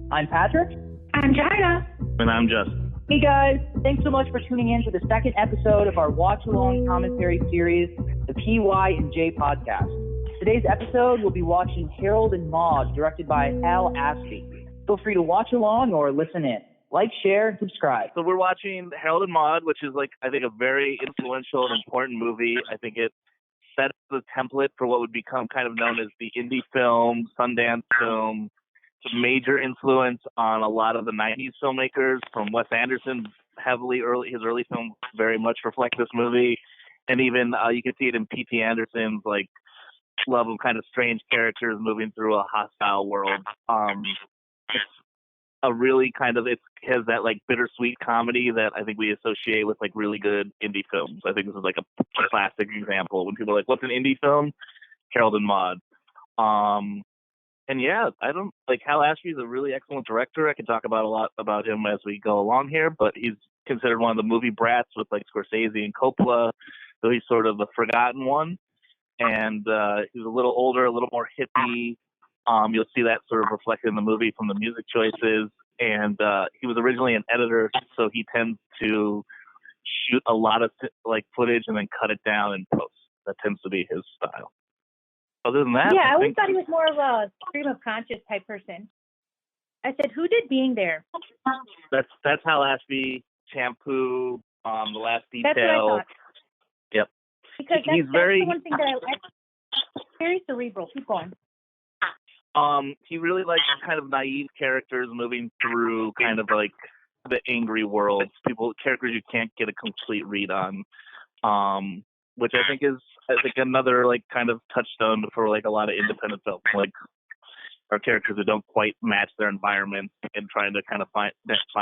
I'm Patrick. I'm China. And I'm Justin. Hey guys, thanks so much for tuning in to the second episode of our watch-along commentary series, the PY and J podcast. Today's episode, we'll be watching Harold and Maude, directed by Hal Ashby. Feel free to watch along or listen in. Like, share, and subscribe. So we're watching Harold and Maude, which is I think a very influential and important movie. I think it sets the template for what would become kind of known as the indie film, Sundance film. It's a major influence on a lot of the 90s filmmakers, from Wes Anderson his early films very much reflect this movie. And even you can see it in P.T. Anderson's love of kind of strange characters moving through a hostile world. It's a really it has that bittersweet comedy that I think we associate with really good indie films. I think this is a classic example. When people are like, what's an indie film? Harold and Maude. And yeah, Hal Ashby is a really excellent director. I could talk about a lot about him as we go along here, but he's considered one of the movie brats with Scorsese and Coppola, so he's sort of the forgotten one. And he's a little older, a little more hippie. You'll see that sort of reflected in the movie from the music choices. And he was originally an editor, so he tends to shoot a lot of footage and then cut it down in post. That tends to be his style. Other than that, I always thought he was more of a stream of conscious type person. I said, who did Being There? That's Hal Ashby, Shampoo, The Last Detail. That's what I thought. Yep. Because that's the one thing that I like. Very cerebral. Keep going. He really likes kind of naive characters moving through kind of the angry world. Characters you can't get a complete read on. Which I think is another kind of touchstone for a lot of independent films, are characters that don't quite match their environment and trying to kind of find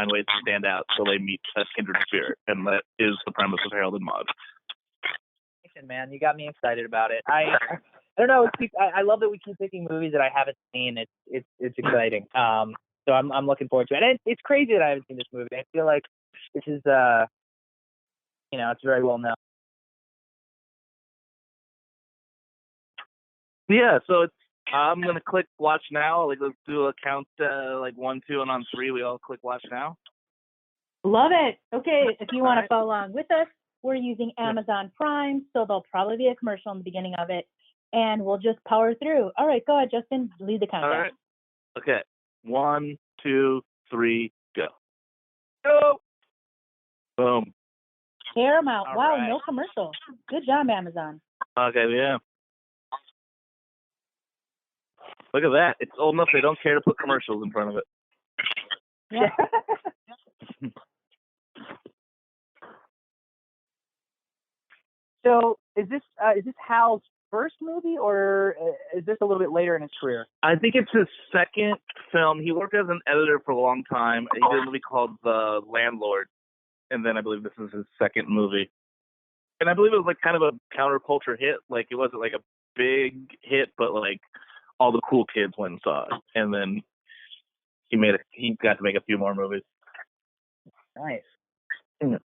ways to stand out so they meet a kindred spirit, and that is the premise of Harold and Maude. Man, you got me excited about it. I don't know. I love that we keep picking movies that I haven't seen. It's exciting. So I'm looking forward to it. And it's crazy that I haven't seen this movie. I feel like this is it's very well known. Yeah, so I'm gonna click watch now. Let's do a count 1, 2, and on 3 we all click watch now. Love it. Okay, if you want to follow along with us, we're using Amazon Prime, so there'll probably be a commercial in the beginning of it, and we'll just power through. All right, go ahead, Justin. Lead the countdown. All right. Okay. 1, 2, 3, go. Go. Boom. Paramount. All Wow, right. no commercial. Good job, Amazon. Okay, yeah. Look at that. It's old enough they don't care to put commercials in front of it. Yeah. So is this Hal's first movie, or is this a little bit later in his career? I think it's his second film. He worked as an editor for a long time. He did a movie called The Landlord, and then I believe this is his second movie. And I believe it was kind of a counterculture hit. It wasn't a big hit, but all the cool kids went and saw it. And then he got to make a few more movies. Nice. Yeah.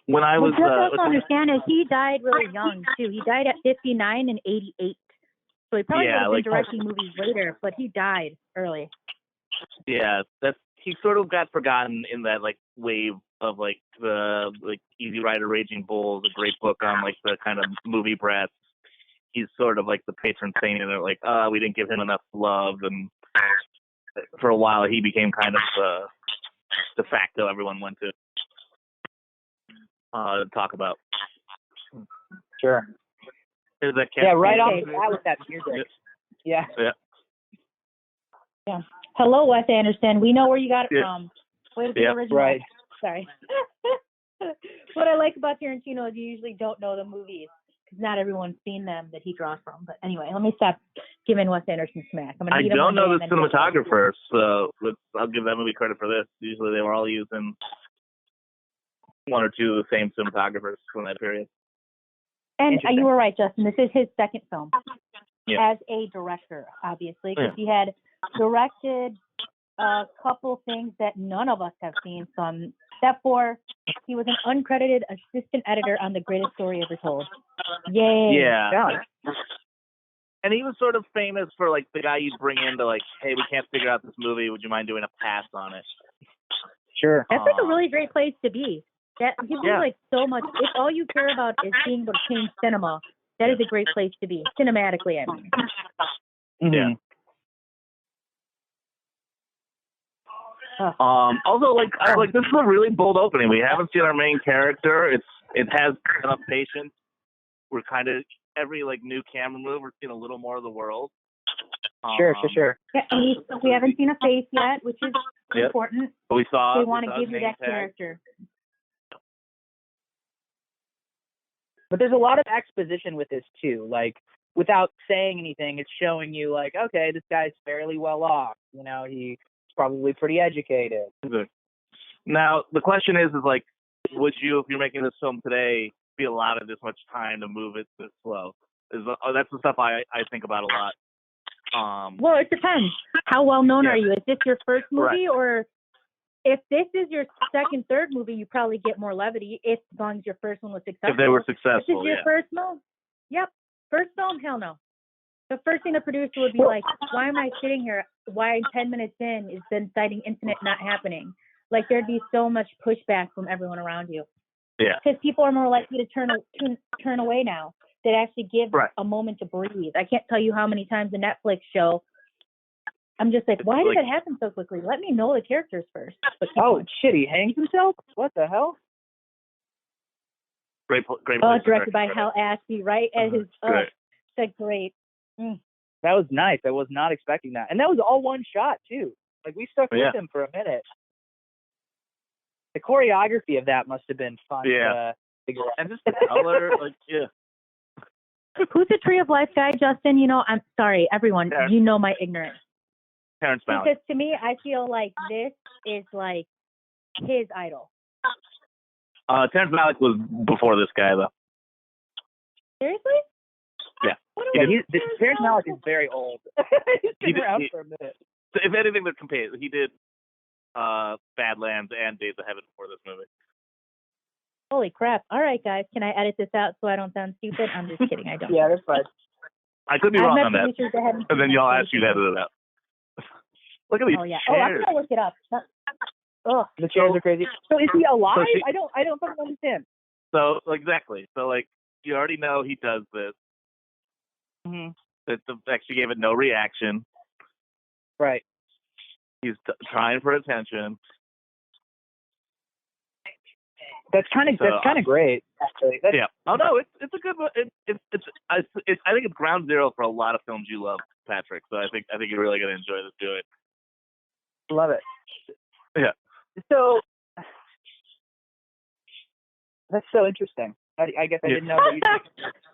When I was, what you have to understand is he died really young too. He died at 59 and 88. So he probably would have been directing movies later, but he died early. Yeah, he sort of got forgotten in that wave of the Easy Rider, Raging Bull, the great book on the kind of movie brats. He's sort of the patron saint, and they're we didn't give him enough love, and for a while he became kind of de facto everyone went to talk about. Sure. Is that yeah, right off the bat with that music. Yeah. Yeah. Hello, Wes Anderson. We know where you got it from. Way to be original. Right. Sorry. What I like about Tarantino is you usually don't know the movies because not everyone's seen them that he draws from. But anyway, let me stop giving Wes Anderson smack. I don't know the cinematographer, so I'll give that movie credit for this. Usually they were all using one or two of the same cinematographers from that period. And you were right, Justin. This is his second film as a director, obviously, because he had directed a couple things that none of us have seen. Step 4, he was an uncredited assistant editor on The Greatest Story Ever Told. Yay! Yeah. And he was sort of famous for like the guy you'd bring in to like, hey, we can't figure out this movie. Would you mind doing a pass on it? Sure. That's like a really great place to be. That gives you like so much. If all you care about is being able to change cinema, that is a great place to be, cinematically, I mean. Mm-hmm. Yeah. Also, like this is a really bold opening. We haven't seen our main character. It has enough patience. We're kind of every like new camera move, we're seeing a little more of the world. Sure. Yeah, and we haven't seen a face yet, which is important. But we They want to give you that tag. character. But there's a lot of exposition with this too. Like, without saying anything, it's showing you like, okay, this guy's fairly well off. You know, he's probably pretty educated. Now the question is like, would you, if you're making this film today, be allotted this much time to move it this slow? That's the stuff I think about a lot. Well, it depends. How well known are you? Is this your first movie, or if this is your second, third movie, you probably get more levity as long as your first one was successful. If they were successful, If this is your first film, first film, hell no. The first thing the producer would be like, why am I sitting here? Why 10 minutes in is the inciting incident not happening? Like, there'd be so much pushback from everyone around you. Yeah. Because people are more likely to turn away now. That actually give a moment to breathe. I can't tell you how many times the Netflix show, I'm just like, why did that happen so quickly? Let me know the characters first. Shit, he hangs himself? What the hell? Great. Directed by Hal Ashby, right? At his, that's great. That was nice. I was not expecting that. And that was all one shot, too. Like, we stuck with him for a minute. The choreography of that must have been fun to figure out. And just the color, Who's the Tree of Life guy, Justin? You know, I'm sorry, everyone. You know my ignorance. Terrence Malick. Because to me, I feel like this is like his idol. Terrence Malick was before this guy, though. Seriously? Yeah. Terrence Malick is very old. He's been around for a minute. So if anything, they're compared. He did Badlands and Days of Heaven before this movie. Holy crap. All right, guys. Can I edit this out so I don't sound stupid? I'm just kidding. I don't. Yeah, that's fine. I could be wrong on that. And then y'all ask you to edit it out. Look at these chairs. I'm going to look it up. The chairs are crazy. So is he alive? So I don't fucking understand. So, exactly. So, like, you already know he does this. Mm-hmm. That actually gave it no reaction. Right. He's trying for attention. That's kind of great, actually. Oh no, it's a good one. I think it's ground zero for a lot of films you love, Patrick. So I think you're really gonna enjoy this doing. Love it. Yeah. So that's so interesting. I guess I didn't know that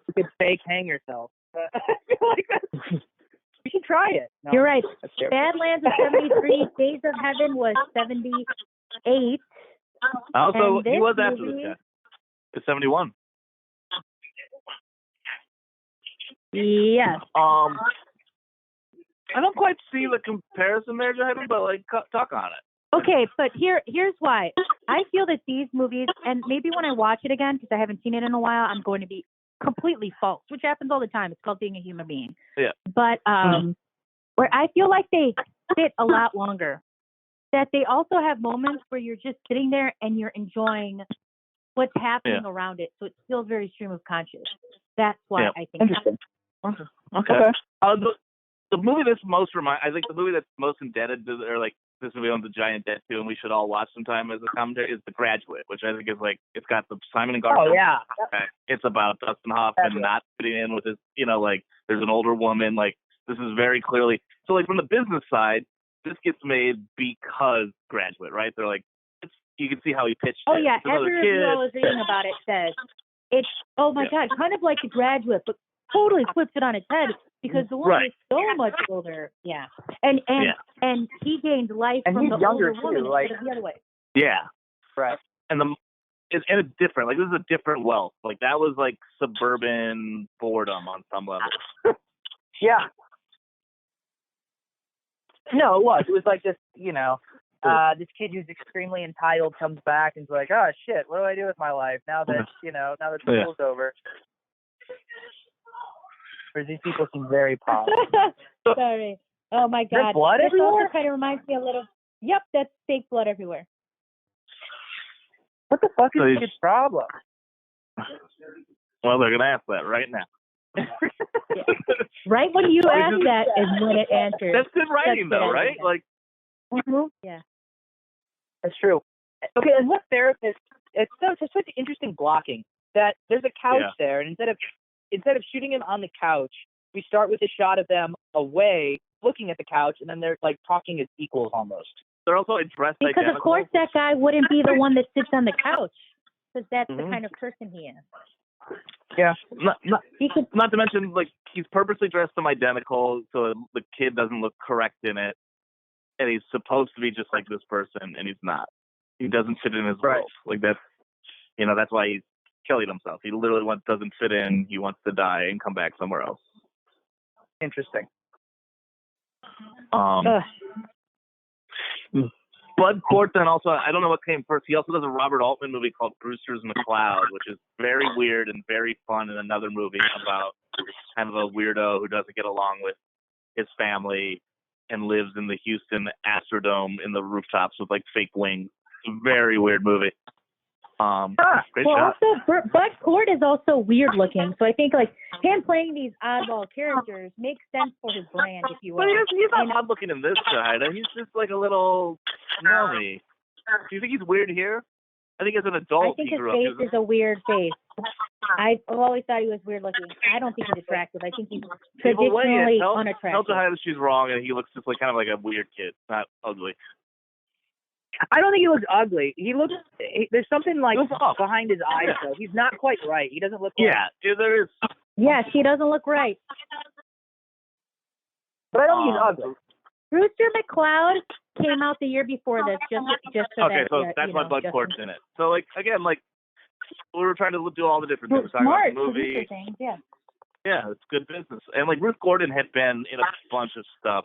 you could fake hang yourself. I feel like you should try it. No, you're right. Badlands was 73. Days of Heaven was 78. Also, he was after this guy. It's 71. Yes. I don't quite see the comparison there, Jaden, but like, talk on it. Okay, but here's why. I feel that these movies, and maybe when I watch it again, because I haven't seen it in a while, I'm going to be completely false, which happens all the time. It's called being a human being. Yeah. But where I feel like they sit a lot longer. That they also have moments where you're just sitting there and you're enjoying what's happening around it. So it feels very stream of conscious. That's why I think. Interesting. Okay. The movie that's I think the movie that's most indebted to, or like this movie owns a giant debt to, and we should all watch sometime as a commentary, is The Graduate, which I think is like, it's got the Simon and Garfunkel. Oh yeah. It's about Dustin Hoffman not fitting in with his, like there's an older woman. Like this is very clearly so. Like from the business side, this gets made because Graduate, right? They're like, you can see how he pitched it. Oh, yeah. Every review I was reading about it says it's, oh, my God, kind of like The Graduate, but totally flips it on its head because the woman is so much older. Yeah. And he gained life and from the younger older woman too, like, instead of the other way. Yeah. Right. And it's different. Like, this is a different wealth. Like, that was like suburban boredom on some level. Yeah. No, it was. It was like this, this kid who's extremely entitled comes back and is like, oh, shit, what do I do with my life now that, now that school's over? because these people seem very posh. Sorry. Oh my There's God. blood This everywhere? also kind of reminds me a little. Yep, that's fake blood everywhere. What the fuck is So his problem? Well, they're gonna ask that right now. Right when you ask that is when it answers. That's good writing, though, right? Like, yeah, That's true. Okay, and what therapist? It's such interesting blocking that there's a couch there, and instead of shooting him on the couch, we start with a shot of them away, looking at the couch, and then they're like talking as equals almost. they're also dressed because identical. of course that guy wouldn't be the one that sits on the couch, because that's the kind of person he is. Yeah. Not to mention, like, he's purposely dressed them identical so the kid doesn't look correct in it, and he's supposed to be just like this person, and he's not. He doesn't fit in his Right. role. Like, that's why he's killing himself. He literally doesn't fit in. He wants to die and come back somewhere else. Interesting. Bud Cort then also, I don't know what came first. He also does a Robert Altman movie called Brewster's McCloud, which is very weird and very fun, and another movie about kind of a weirdo who doesn't get along with his family and lives in the Houston Astrodome in the rooftops with like fake wings. It's a very weird movie. Great shot. Also, Bud Cort is also weird looking, so I think like him playing these oddball characters makes sense for his brand, if you will. But he's not odd looking in this side. He's just like a little smelly. Do you think he's weird here? I think as an adult, I think his face is a weird face. I've always thought he was weird looking. I don't think he's attractive. I think he's traditionally unattractive. Tell her she's wrong, and he looks just like kind of like a weird kid, not ugly. I don't think he looks ugly. There's something like behind his eyes, though. He's not quite right. He doesn't look right. Yeah, there is. Yes, he doesn't look right. But I don't think he's ugly. Brewster McCloud came out the year before this, just so okay, that, so that's why Bud Cort's in it. So, like, again, like, we were trying to do all the different things. Smart the movie. things, yeah. Yeah, it's good business. And, like, Ruth Gordon had been in a bunch of stuff.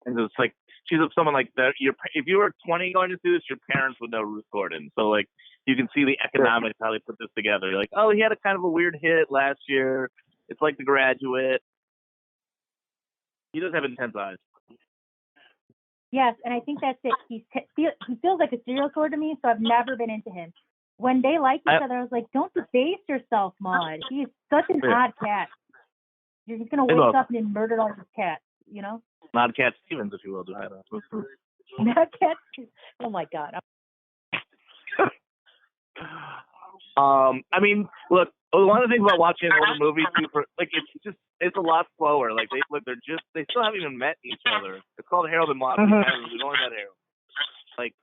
And it's like, she's someone like that. If you were 20 going to see this, your parents would know Ruth Gordon. So, like, you can see the economics, how they put this together. You're like, oh, he had a kind of a weird hit last year. It's like The Graduate. He does have intense eyes. Yes, and I think that's it. He feels like a serial killer to me, so I've never been into him. When they liked each other, I was like, don't debase yourself, Maude. He's such an odd cat. You're just going to wake up and then murder all these cats, you know? Not Cat Stevens, if you will. Not Cat Stevens. Oh, my God. I mean, look, one of the things about watching older movies, it's a lot slower. Like, they still haven't even met each other. It's called Harold and Maude. We've only met Harold. Like,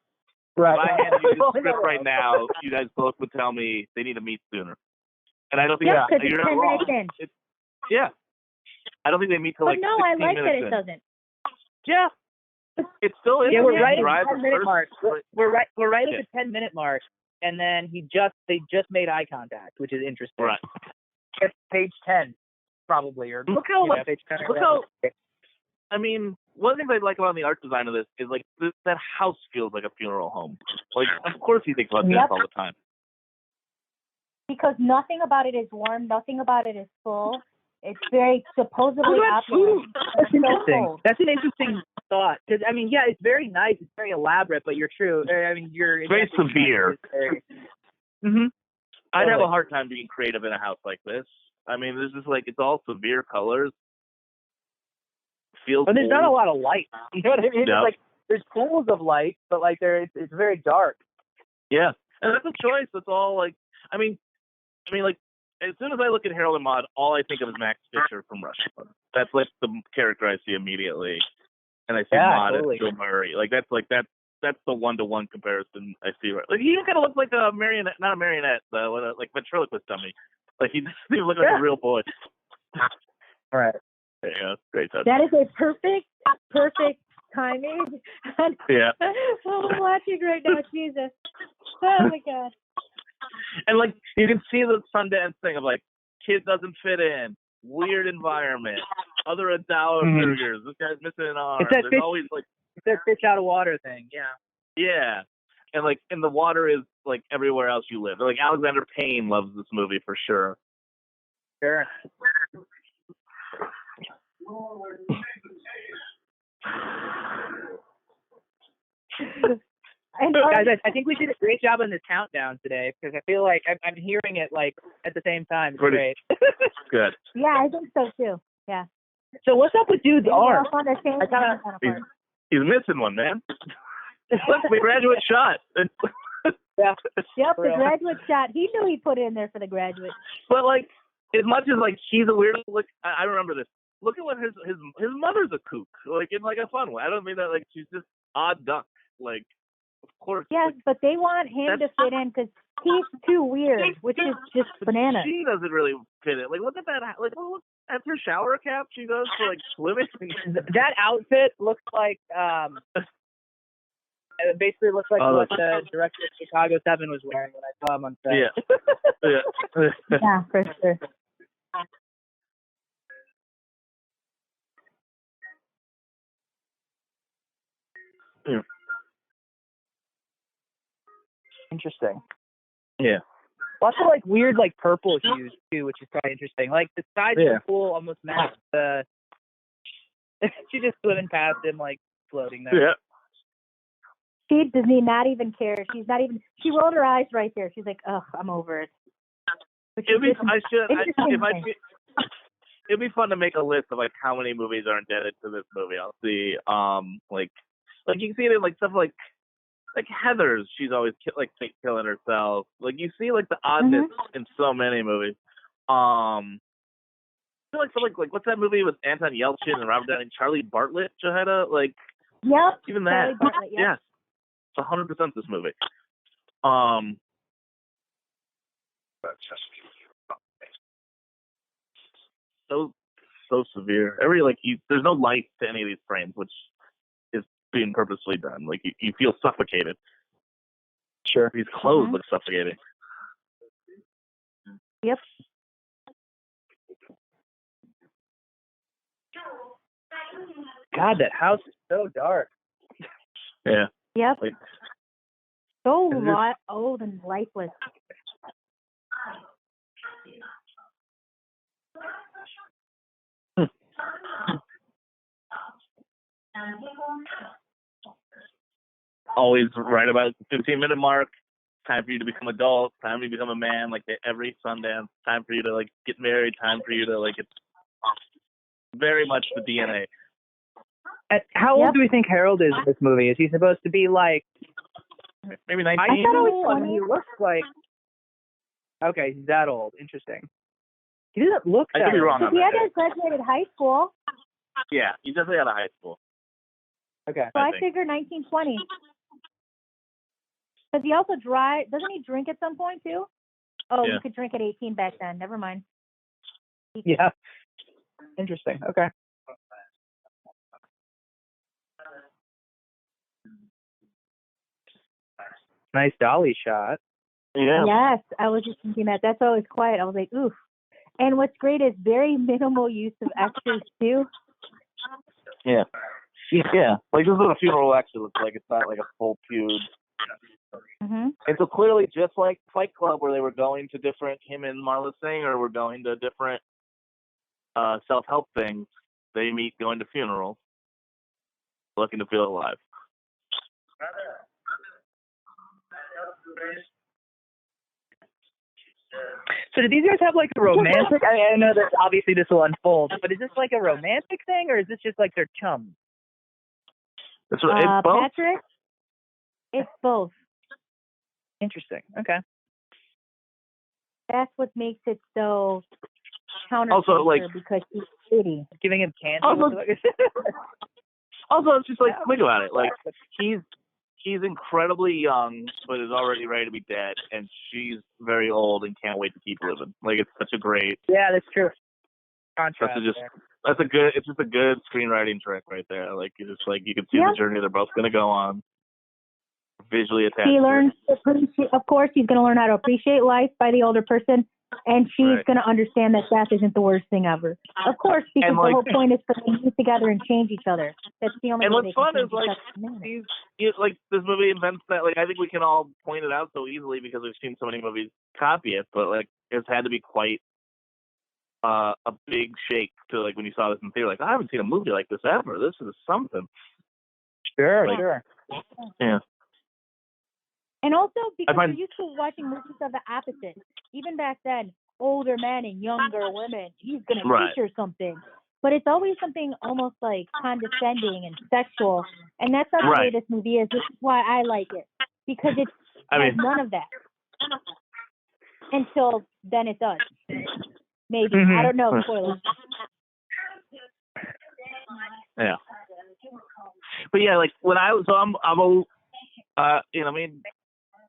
right. if I handed you the script right now, you guys both would tell me they need to meet sooner. And I don't think because you're it's 10 not wrong. minutes in. Yeah. I don't think they meet till like 16 I like minutes that it in. doesn't. Yeah. It's still in. Yeah, we're right at drive the 10-minute mark. We're right at Yeah. the 10-minute mark, and then they just made eye contact, which is interesting. Right. It's page 10, probably, or Look how page 10. I mean, one of the things I like about the art design of this is like that house feels like a funeral home. Like, of course he thinks about death all the time. Because nothing about it is warm, nothing about it is full. It's very supposedly opulent. That's interesting. That's an interesting thought. Because I mean, yeah, it's very nice, it's very elaborate, but you're true. I mean, It's very severe. I'd have a hard time being creative in a house like this. I mean, this is like, it's all severe colors. Feels. But there's not a lot of light. You know what I mean? No. It's like there's pools of light, but like it's very dark. Yeah, and that's a choice. It's all like, I mean, like, as soon as I look at Harold and Maude, all I think of is Max Fisher from Rush Hour. That's like the character I see immediately, and I see Maude as Bill Murray. Like that's the 1-to-1 comparison I see. Like he kind of looks like a marionette, not a marionette, like ventriloquist dummy. Like he doesn't even look like a real boy. All right. Yeah, great touch. That is a perfect timing. Yeah. I'm watching right now, Jesus. Oh my God. And like you can see the Sundance thing of like kid doesn't fit in, weird environment, other adult burgers. This guy's missing an arm. It's There's always like that fish out of water thing. Yeah. Yeah. And the water is like everywhere else you live. Like Alexander Payne loves this movie for sure. Sure. Guys, I think we did a great job on this countdown today because I feel like I'm hearing it like at the same time. It's great. Good. Yeah, I think so too. Yeah. So what's up with dude's arm? He's missing one, man. Look, the graduate shot. Yeah. Yep, the graduate shot. He knew he put it in there for the graduate. But like, as much as like she's a weirdo, look, I remember this. Look at what his mother's a kook, like in like a fun way. I don't mean that like she's just odd duck, like. Of course. Yes, like, but they want him to fit in because he's too weird, which is just bananas. She doesn't really fit it. Like, look at that. Like, look at her shower cap she does for like swimming. That outfit looks like it basically looks like what the director of Chicago 7 was wearing when I saw him on set. Yeah. Yeah, for sure. Yeah. Interesting. Yeah. Lots of like weird like purple hues too, which is probably interesting. Like the sides of the pool almost match the. She's just swimming past him, like floating there. Yeah. She does not even care. She's not even. She rolled her eyes right there. She's like, "Ugh, I'm over it." It'd be fun to make a list of like how many movies are indebted to this movie. I'll see. Like you can see it in like stuff like Heather's. She's always killing herself. Like you see like the oddness in so many movies. I feel like what's that movie with Anton Yelchin and Robert Downey, Charlie Bartlett, Jaheda? Like, yep, even that. Charlie Bartlett, yep. Yes, it's 100% this movie. So severe. There's no light to any of these frames, which is being purposely done. Like you feel suffocated. Sure. These clothes look suffocating. Yep. God, that house is so dark. Yeah. Yep. Like, so old and lifeless. Always right about the 15-minute mark. Time for you to become adult. Time for you to become a man. Like every Sundance. Time for you to like get married. Time for you to like. It's very much the DNA. How old do we think Harold is in this movie? Is he supposed to be like maybe 19? I thought it was 20. He looks like. Okay, he's that old. Interesting. He doesn't look that I could be wrong old. on He that. had graduated high school. Yeah, he definitely out of high school. Okay. So I figure 1920. Because he also doesn't he drink at some point too? Oh, you could drink at 18 back then. Never mind. Yeah. Interesting. Okay. Nice dolly shot. Yeah. Yes, I was just thinking that. That's why I was quiet. I was like, oof. And what's great is very minimal use of extras too. Yeah. Yeah. Like this is what a funeral actually looks like. It's not like a full feud. Mm-hmm. And so clearly, just like Fight Club, where they were going to different, him and Marla Singer were going to different self-help things, they meet going to funerals, looking to feel alive. So do these guys have like a romantic? I know that obviously this will unfold, but is this like a romantic thing, or is this just like their chums? It's both. Patrick, it's both. Interesting. Okay. That's what makes it so counterculture. Also, like because he's shitty. Giving him candy. Also, it's just like think about it. Like he's incredibly young, but is already ready to be dead, and she's very old and can't wait to keep living. Like it's such a great. Yeah, that's true. Contrast. It's just a good screenwriting trick right there. Like you can see the journey they're both going to go on. Visually attached. He learns to appreciate. Of course, he's going to learn how to appreciate life by the older person, and she's going to understand that death isn't the worst thing ever. Of course, because the whole point is for them to get together and change each other. That's the only. And way what's fun is like this movie invents that. Like I think we can all point it out so easily because we've seen so many movies copy it, but like it's had to be quite a big shake to like when you saw this in theater. Like, I haven't seen a movie like this ever. This is something. Sure, Like, sure. Yeah. And also because we're used to watching movies of the opposite. Even back then, older men and younger women. He's gonna teach her something. But it's always something almost like condescending and sexual. And that's not the way this movie is. This is why I like it. Because it has none of that. Until then it does. Maybe. I don't know. Spoilers. Yeah. But yeah, like when I was,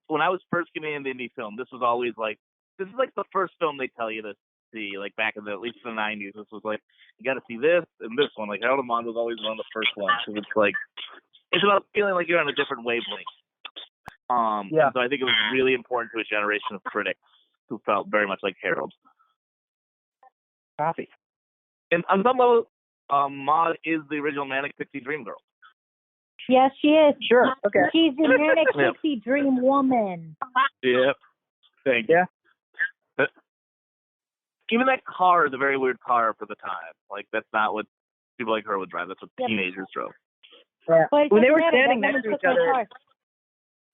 when I was first getting into indie film, this was always like, this is like the first film they tell you to see, like back in at least in the 90s. This was like, you got to see this and this one. Like Harold and Maude was always one of the first ones. So it's like, it's about feeling like you're on a different wavelength. So I think it was really important to a generation of critics who felt very much like Harold. Coffee. And on some level, Maude is the original Manic Pixie Dream Girl. Yes, she is. Sure. Okay. She's the Manic Pixie Dream Woman. Yep. Thank you. Yeah. Even that car is a very weird car for the time. Like, that's not what people like her would drive. That's what teenagers drove. Yeah. But when they were standing next to each other. Cars.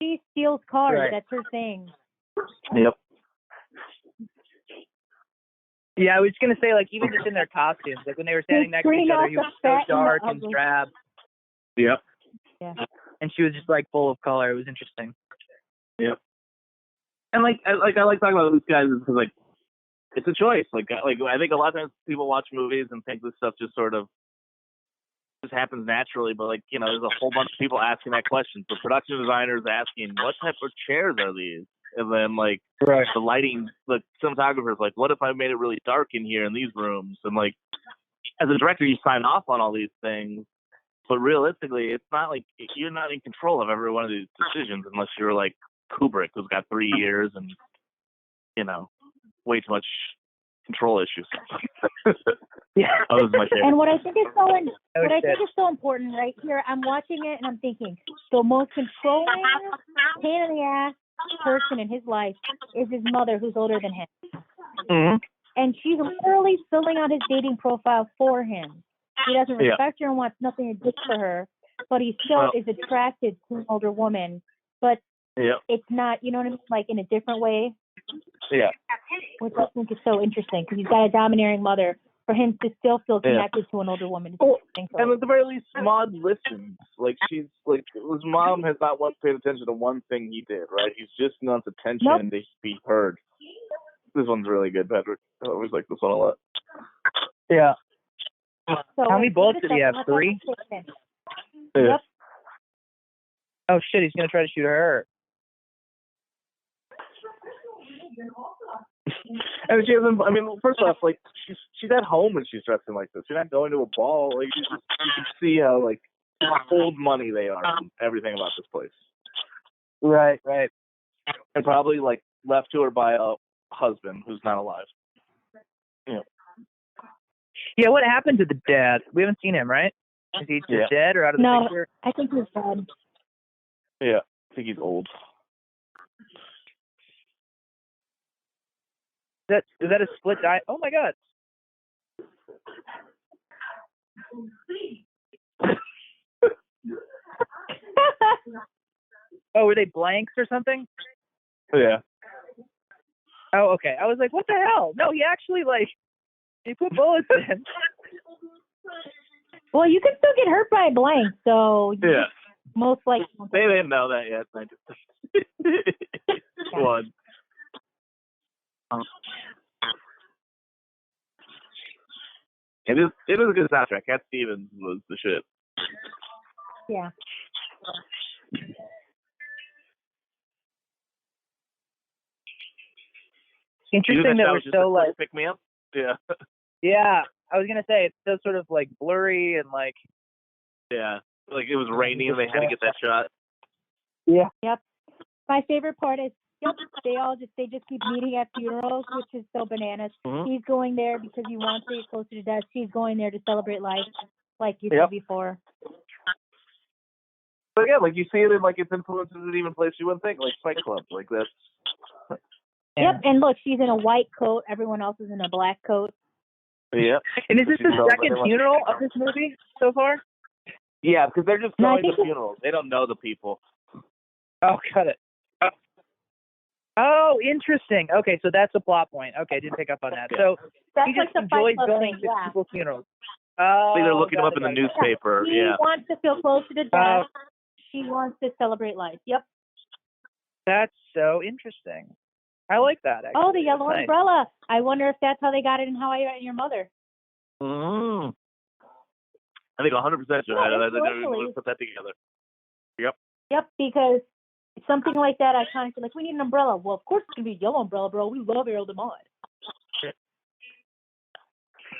She steals cars. Right. That's her thing. Yep. Yeah, I was going to say, like, even just in their costumes, like when they were standing next to each other, he was so dark and drab. Yep. Yeah. And she was just, like, full of color. It was interesting. Yep. And, I like talking about these guys because, like, it's a choice. Like I think a lot of times people watch movies and think this stuff just sort of just happens naturally, but, like, you know, there's a whole bunch of people asking that question. So production designers asking, what type of chairs are these? And then, like, the lighting, the cinematographer's like, what if I made it really dark in here in these rooms? And, like, as a director, you sign off on all these things, but realistically, it's not like you're not in control of every one of these decisions unless you're like Kubrick, who's got 3 years and, you know, way too much control issues. Yeah. That was my favorite. And what I think is so important right here, I'm watching it and I'm thinking, the most controlling pain in the ass person in his life is his mother, who's older than him. Mm-hmm. And she's literally filling out his dating profile for him. He doesn't respect her and wants nothing to do for her, but he still is attracted to an older woman. But it's not, you know what I mean, like in a different way. Yeah. Which I think is so interesting because he's got a domineering mother. For him to still feel connected to an older woman. And at the very least, Maude listens. Like, she's like, his mom has not once paid attention to one thing he did, right? He's just wants attention to be heard. This one's really good, Patrick. I always like this one a lot. Yeah. So how many bullets did he have? 3? Yep. Oh, shit, he's going to try to shoot her. And she hasn't. I mean, first off, like she's at home and she's dressing like this. You're not going to a ball. Like you can see how like old money they are from everything about this place. Right. And probably like left to her by a husband who's not alive. Yeah. Yeah. What happened to the dad? We haven't seen him, right? Is he just dead or out of the picture? I think he's dead. Yeah, I think he's old. Is that a split die? Oh my god. Oh, were they blanks or something? Yeah. Oh, okay. I was like, what the hell? No, he actually he put bullets in. Well, you can still get hurt by a blank, so most likely. They didn't know that yet. One. It is a good soundtrack. Cat Stevens was the shit. Yeah. Interesting that we're so like pick me up. Yeah. Yeah, I was gonna say it's so sort of like blurry and like. Yeah, like it was raining and they had to get that shot. Yeah. Yep. My favorite part is they just keep meeting at funerals, which is so bananas. Mm-hmm. He's going there because he wants to get closer to death. She's going there to celebrate life, like you said before. But yeah, like you see it in like its influences in even places you wouldn't think, like Fight Club, like this. Yep, and look, she's in a white coat. Everyone else is in a black coat. Yeah. And is this She the tells second everyone. funeral of this movie so far? Yeah, because they're just No, I going to think funerals. They don't know the people. Oh, got it. Oh, interesting. Okay, so that's a plot point. Okay, didn't pick up on that. So that's he like just the enjoys Fight Club going thing, to yeah. people's funerals. I think they're Oh, looking them up in the newspaper. He Yeah. wants to feel closer to death. She wants to celebrate life. Yep. That's so interesting. I like that, actually. Oh, the yellow That's nice. umbrella. I wonder if that's how they got it in How I Met Your Mother. Mm. I think 100% sure. Yeah, I think they're influentially. going to put that together. Yep, because something like that, I kind of feel like we need an umbrella. Well, of course it's gonna be a yellow umbrella, bro. We love Harold and Maude.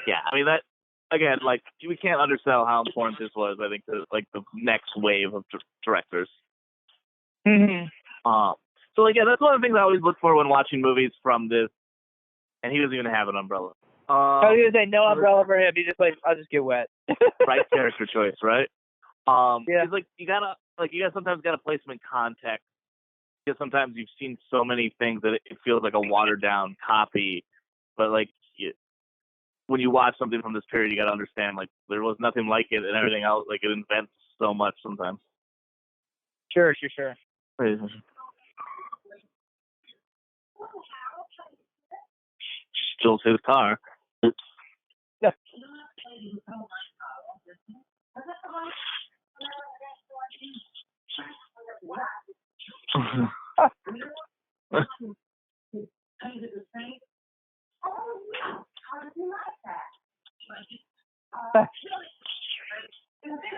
Yeah, I mean that again. Like we can't undersell how important this was. I think to like the next wave of directors. Mm-hmm. So like yeah, that's one of the things I always look for when watching movies from this. And he doesn't even have an umbrella. I was gonna say no umbrella for him. He just like, I'll just get wet. Right character choice, right? Yeah. It's like you gotta sometimes gotta place them in context. Because sometimes you've seen so many things that it feels like a watered down copy, but like when you watch something from this period, you gotta understand like there was nothing like it, and everything else like it invents so much sometimes. Sure. Steals his car. Yeah.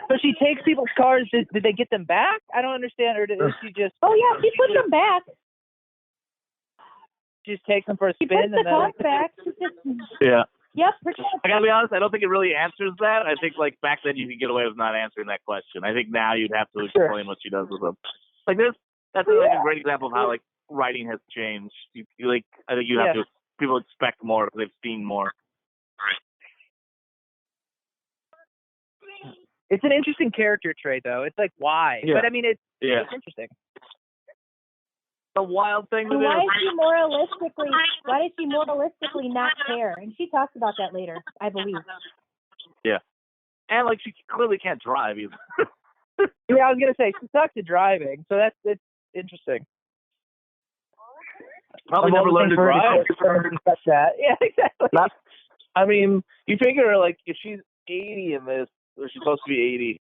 So she takes people's cars. Did they get them back? I don't understand. Or did she just? Oh yeah, she puts them back. Just takes them for a She spin puts the and then. cars back. She just, Yeah. yep. I gotta be honest, I don't think it really answers that. I think like back then you could get away with not answering that question. I think now you'd have to explain what she does with them. Like that's like a great example of how like writing has changed. You like I think you have to people expect more because they've seen more. It's an interesting character trait, though. It's like why, but I mean it's interesting. The wild thing to do. Why does she moralistically not care? And she talks about that later, I believe. Yeah. And like she clearly can't drive either. Yeah, I was gonna say she sucks at driving, so it's interesting. Probably never learned to drive. Yeah, exactly. I mean, you figure like if she's 80 in this, or she's supposed to be 80,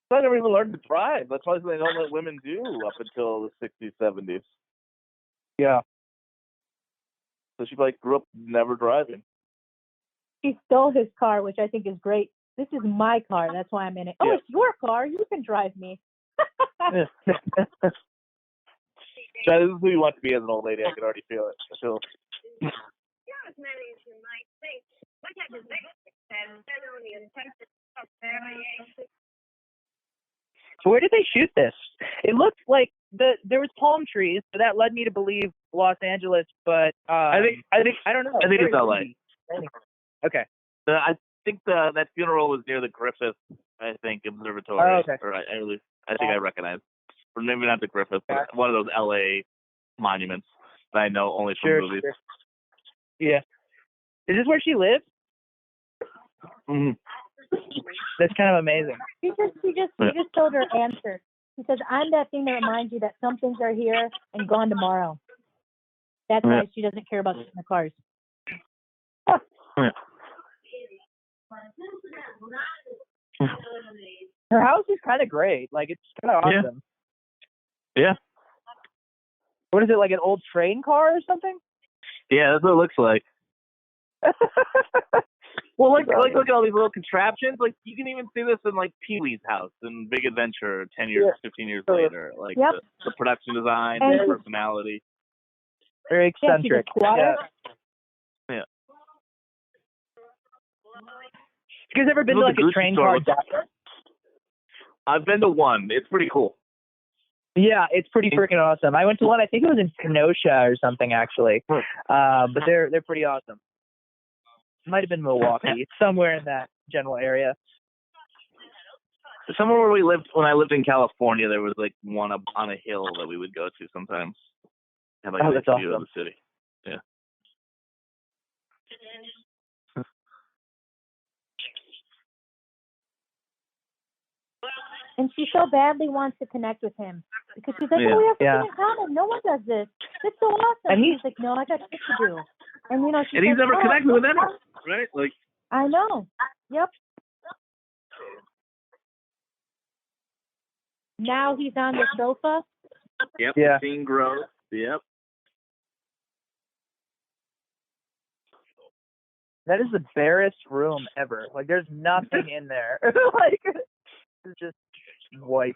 I never even learned to drive. That's why they don't let women do up until the 60s, 70s. Yeah. So she like grew up never driving. She stole his car, which I think is great. This is my car. That's why I'm in it. Oh, it's your car. You can drive me. Chad, this is who you want to be as an old lady. I can already feel it. I feel. So where did they shoot this? It looked like there was palm trees, so that led me to believe Los Angeles. But I don't know. I think it's LA. Okay. I think that funeral was near the Griffith, I think, Observatory. Oh, okay. Or I think I recognize. Or maybe not the Griffith, but one of those LA monuments that I know only from movies. Sure. Yeah. Is this where she lives? Mm-hmm. That's kind of amazing. She just told her answer. She says, "I'm that thing that reminds you that some things are here and gone tomorrow." That's why she doesn't care about the cars. Yeah. Her house is kind of great. Like it's kind of awesome. Yeah. What is it, like an old train car or something? Yeah, that's what it looks like. Well, like look at all these little contraptions. Like you can even see this in like Pee-wee's house in Big Adventure 10 years, 15 years later. Like the production design, the personality. Very eccentric. Yeah. You guys ever been to like a train car? I've been to one. It's pretty cool. Yeah, it's pretty freaking awesome. I went to one. I think it was in Kenosha or something, actually. But they're pretty awesome. It might have been Milwaukee. It's somewhere in that general area. Somewhere where we lived when I lived in California, there was like one up on a hill that we would go to sometimes. Had like a view of the city. Yeah. And she so badly wants to connect with him because she's like, oh, we have something in common. No one does this. It's so awesome. And he's like, no, I got shit to do. And you know, she's he's like, never connected with anyone, right? Like, I know. Yep. Now he's on the sofa. Yep. Yeah. Seeing growth. Yep. That is the barest room ever. Like, there's nothing in there. Like, it's just white.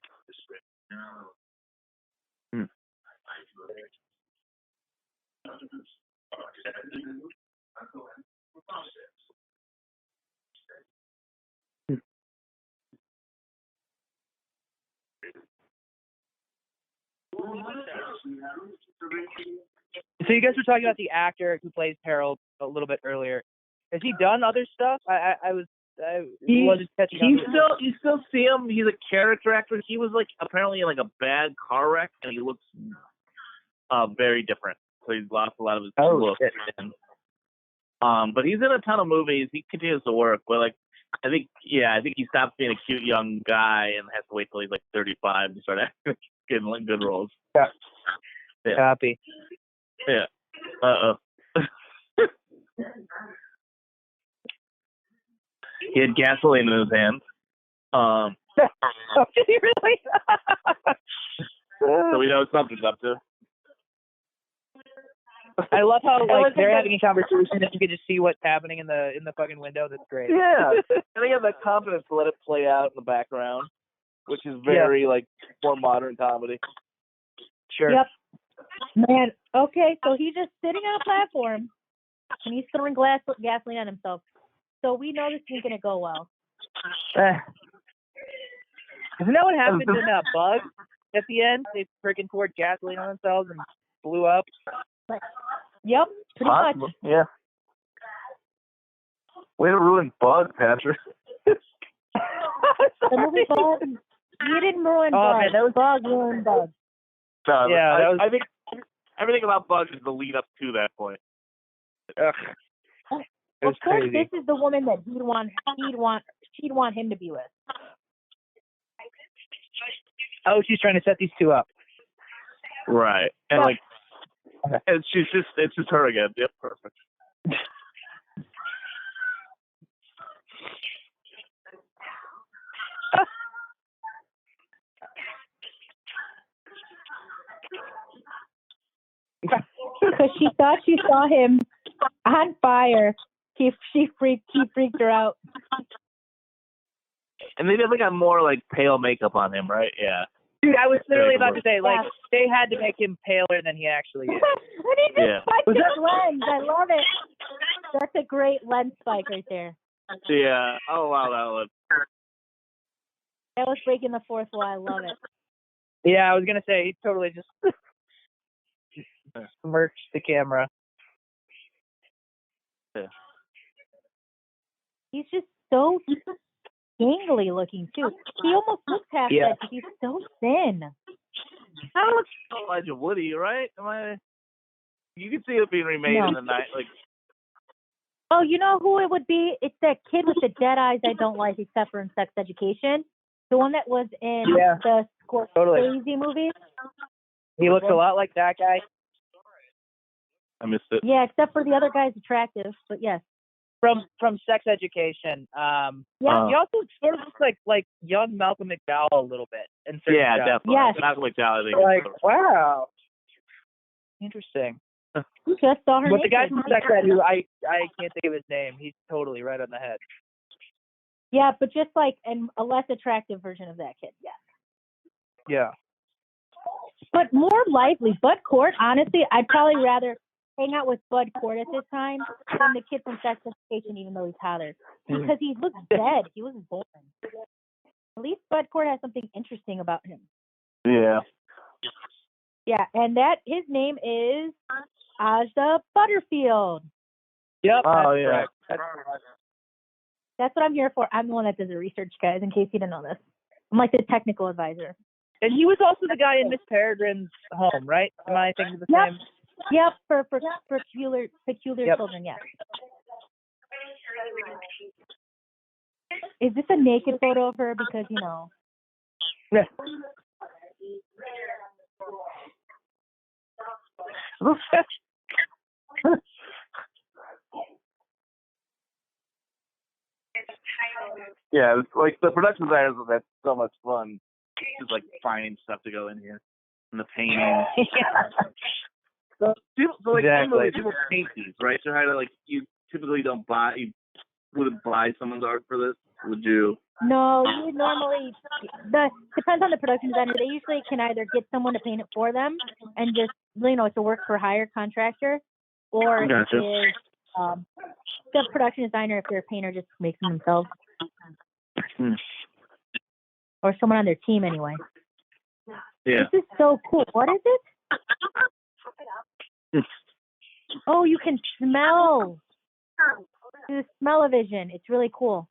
Hmm. So you guys were talking about the actor who plays Harold a little bit earlier. Has he done other stuff? I wasn't catching up. You still see him. He's a character actor. He was like apparently in like a bad car wreck, and he looks very different. So he's lost a lot of his look. But he's in a ton of movies. He continues to work, but like I think he stopped being a cute young guy and has to wait till he's like 35 to start getting like good roles. Yeah. Copy. Yeah. He had gasoline in his hand. Did he really? So we know something's up to. I love how like they're having a conversation and you can just see what's happening in the fucking window. That's great. Yeah, and they have that confidence to let it play out in the background, which is very like more modern comedy. Sure. Yep. Man, okay, so he's just sitting on a platform and he's throwing gasoline on himself. So we know this isn't going to go well. Isn't that what happened in Bug at the end? They freaking poured gasoline on themselves and blew up. Yep, pretty much. Yeah. Way to ruin Bug, Patrick. The movie Bug. You didn't ruin Bug. Man, that was Bug ruined Bug. No, yeah, I think everything about Bug is the lead up to that point. Ugh. Of course, crazy. this is the woman that she'd want him to be with. Oh, she's trying to set these two up. Right. And and it's just her again. Yep, perfect. Because she thought she saw him on fire. He freaked her out. And they definitely got more like pale makeup on him, right? Yeah. Dude, I was literally about to say, like, they had to make him paler than he actually is. And he just spiked his lens. I love it. That's a great lens spike right there. Yeah. Oh, wow, That was breaking the fourth wall. I love it. Yeah, I was going to say, he totally just smirched the camera. Yeah. He's just so gangly looking, too. He almost looks half dead because he's so thin. I don't look so Elijah Woody, right? You can see it being remade in the night. Like, oh, you know who it would be? It's that kid with the dead eyes I don't like except for in Sex Education. The one that was in the Scorsese movies. He looks a lot like that guy. I missed it. Yeah, except for the other guy's attractive, but yes. From Sex Education. He also sort of looks like young Malcolm McDowell a little bit. Definitely. Yes. Malcolm McDowell, I think. Wow. Interesting. You just saw her But naked. the guy from Sex Ed, who I can't think of his name, he's totally right on the head. Yeah, but just like a less attractive version of that kid, yes. Yeah. But more likely, Bud Cort, honestly, I'd probably rather hang out with Bud Cort at this time than the kid from Sex Education, even though he's hotter. Because he looks dead. He was born. At least Bud Cort has something interesting about him. Yeah. Yeah, and his name is Aja Butterfield. Yep. Oh, yeah. That's what I'm here for. I'm the one that does the research, guys, in case you didn't know this. I'm like the technical advisor. And he was also the guy in Miss Peregrine's home, right? Am I thinking the same? Yep, for peculiar children, yes. Is this a naked photo of her? Because, Yeah. Yeah, it's like the production designers have had so much fun. Just like finding stuff to go in here, and the painting. So like Exactly. people paint these, right? So how to like you typically don't buy, you wouldn't buy someone's art for this, would you? No, you would normally. Depends on the production designer. They usually can either get someone to paint it for them and just it's a work for hire contractor, or Gotcha. is the production designer, if they're a painter, just makes them themselves, or someone on their team anyway. Yeah. This is so cool. What is it? Oh, you can smell. The smell-o-vision. It's really cool.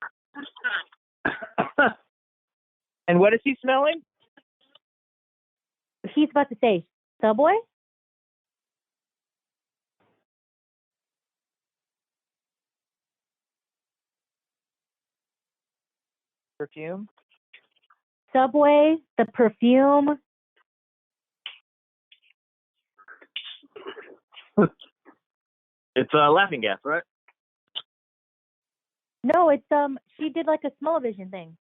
And what is he smelling? He's about to say Subway. Perfume? Subway, the perfume. It's laughing gas, right? No, it's she did like a smell-o-vision thing.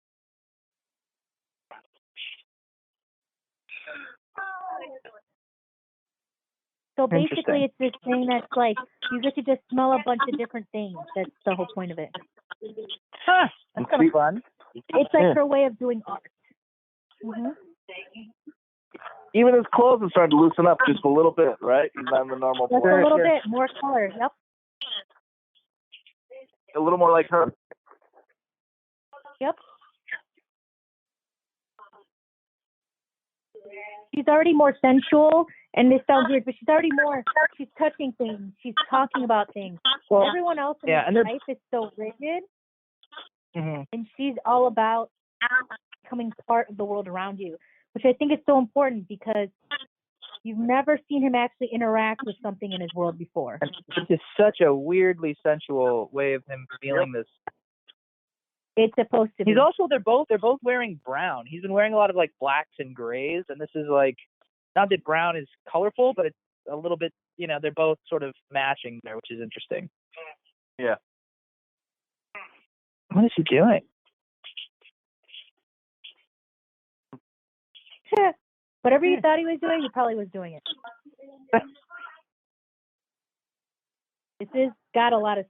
So basically, it's this thing that's like you get to just smell a bunch of different things. That's the whole point of it. Huh. That's kind of fun. It's like her way of doing art. Mm-hmm. Even his clothes are starting to loosen up just a little bit, right? He's not in the normal Just a little bit more color. Yep. A little more like her. Yep. She's already more sensual, and this sounds weird, but she's touching things. She's talking about things. Well, everyone else in her life is so rigid, and she's all about becoming part of the world around you, which I think is so important because you've never seen him actually interact with something in his world before. It's just such a weirdly sensual way of him feeling this. It's supposed to be. He's also they're both wearing brown. He's been wearing a lot of like blacks and grays, and this is like not that brown is colorful, but it's a little bit, they're both sort of matching there, which is interesting. Yeah. What is he doing? Whatever you thought he was doing, he probably was doing it. This has got a lot of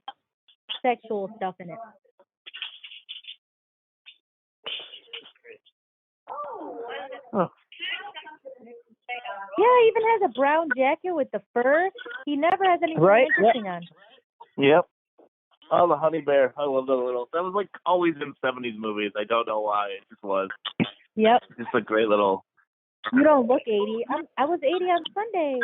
sexual stuff in it. Oh. Yeah, he even has a brown jacket with the fur. He never has anything interesting on. Yep. Oh, the honey bear. I love that little. That was like always in 70s movies. I don't know why. It just was. Yep. Just a great little. You don't look 80. I was 80 on Sunday.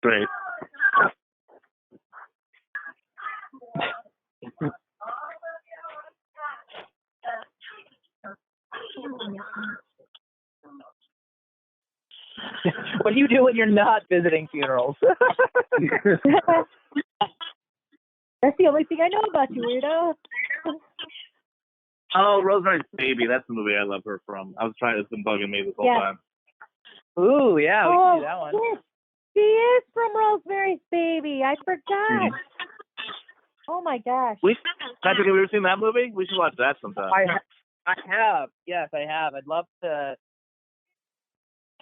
Great. What do you do when you're not visiting funerals? That's the only thing I know about you, weirdo. Oh, Rosemary's Baby. That's the movie I love her from. It's been bugging me this whole time. Ooh, yeah, we can do that one. Yes. She is from Rosemary's Baby. I forgot. Oh my gosh. Patrick, have you ever seen that movie? We should watch that sometime. I have. Yes, I have. I'd love to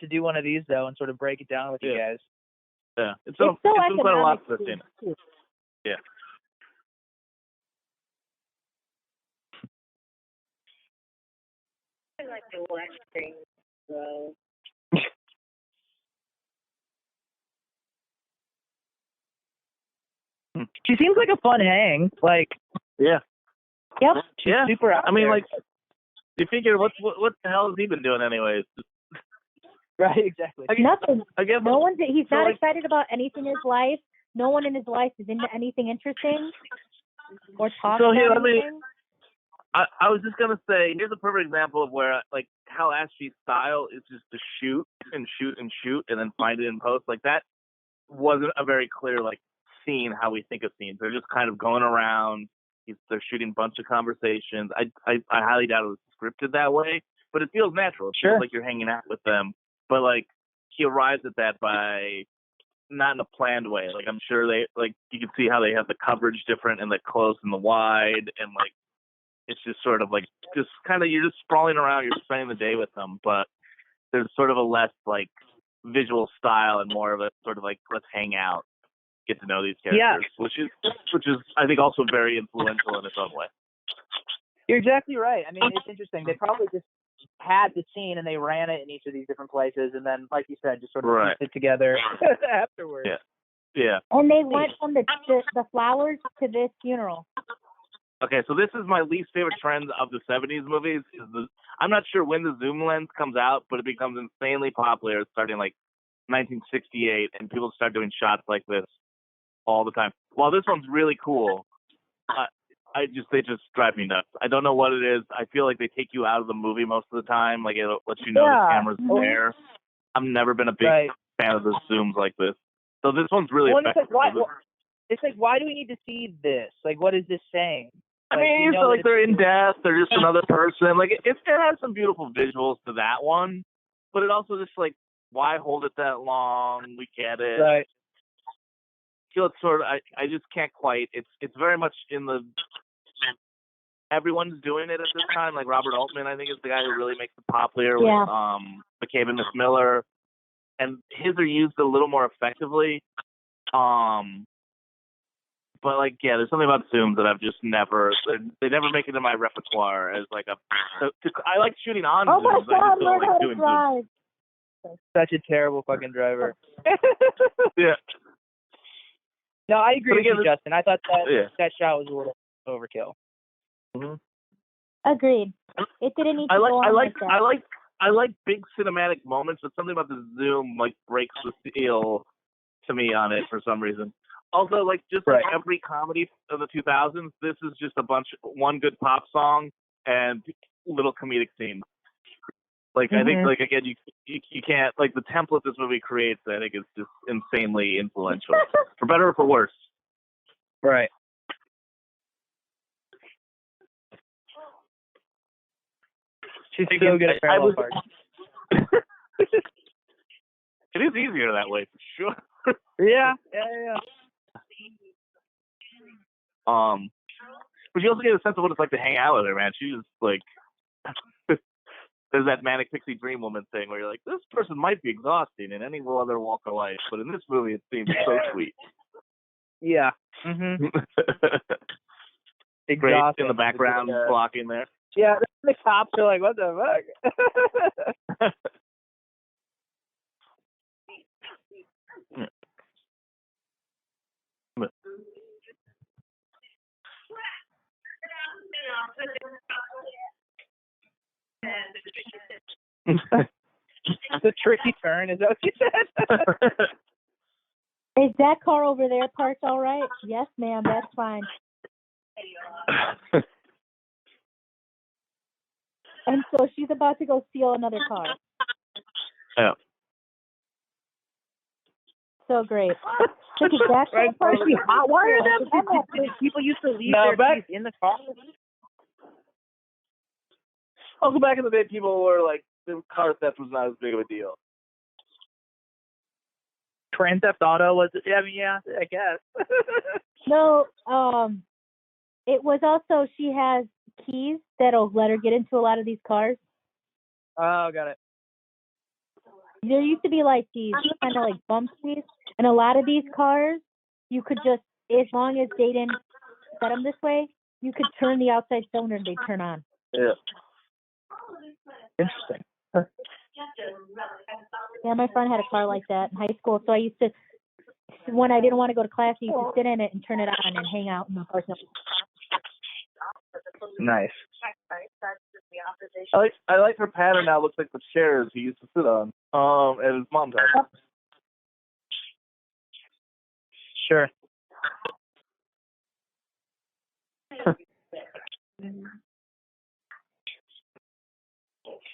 do one of these though and sort of break it down with you guys. Yeah, it's been quite a lot for this scene. Yeah. I like to watch things, so. She seems like a fun hang. Like. Yeah. Yep. She's super out there. like, you figure what the hell has he been doing anyways? Right, exactly. Nothing. Again, he's not excited about anything in his life. No one in his life is into anything interesting or talking about anything. I was just gonna say, here's a perfect example of where like Hal Ashby's style is just to shoot and shoot and shoot and then find it in post. Like that wasn't a very clear like scene how we think of scenes. They're just kind of going around. They're shooting a bunch of conversations. I highly doubt it was scripted that way, but it feels natural. It feels like you're hanging out with them. But like he arrives at that by not in a planned way. Like I'm sure they like you can see how they have the coverage different and the close and the wide and like it's just sort of like just kind of you're just sprawling around, you're spending the day with them, but there's sort of a less like visual style and more of a sort of like let's hang out, get to know these characters, which is I think also very influential in its own way. You're exactly right. I mean, it's interesting. They probably just had the scene and they ran it in each of these different places, and then, like you said, just sort of pieced it together afterwards. Yeah. And they went from the flowers to this funeral. Okay, so this is my least favorite trend of the 70s movies. I'm not sure when the zoom lens comes out, but it becomes insanely popular starting like 1968, and people start doing shots like this all the time. While this one's really cool, they just drive me nuts. I don't know what it is. I feel like they take you out of the movie most of the time. Like it lets you know the camera's there. I've never been a big fan of the zooms like this. So this one's really effective. It's like, why do we need to see this? Like, what is this saying? I mean, so like they're in death, they're just another person. Like it has some beautiful visuals to that one, but it also just like why hold it that long? We get it. Right. I feel it's sort of I just can't quite. It's very much in the everyone's doing it at this time. Like Robert Altman, I think is the guy who really makes it popular with McCabe and Miss Miller, and his are used a little more effectively. But like, yeah, there's something about zooms that I've just they never make it in my repertoire as like I like shooting on zooms. My God, I just don't like doing zooms. Such a terrible fucking driver. Yeah. No, I agree with you, Justin. I thought that shot was a little overkill. Mm-hmm. Agreed. It didn't need to go on like that. I like big cinematic moments, but something about the zoom like breaks the seal to me on it for some reason. Also, like just like every comedy of the 2000s, this is just one good pop song and little comedic scenes. Like I think, like again, you can't like the template this movie creates. I think is just insanely influential, for better or for worse. Right. She's so good at parallel parks. It is easier that way for sure. Yeah. But you also get a sense of what it's like to hang out with her, man. She's like, there's that manic pixie dream woman thing where you're like, this person might be exhausting in any other walk of life, but in this movie it seems so sweet. Yeah. Mm-hmm. Great in the background blocking there. Yeah, the cops are like, what the fuck? It's a tricky turn, is that what you said? Is that car over there parked all right? Yes, ma'am, that's fine. And so she's about to go steal another car. Yeah. So great. Look at that. Why are them people used to leave their keys in the car? Also, back in the day, people were like, the car theft was not as big of a deal. Grand Theft Auto was, I mean, yeah, I guess. No, it was also, she has keys that'll let her get into a lot of these cars. Oh, got it. There used to be like these kind of like bump keys, and a lot of these cars, you could just, as long as they didn't set them this way, you could turn the outside cylinder and they turn on. Yeah. Interesting. Yeah, my friend had a car like that in high school, so I used to, when I didn't want to go to class, I used to sit in it and turn it on and hang out in the car. Nice. I like her pattern now. Looks like the chairs he used to sit on at his mom's house. Sure.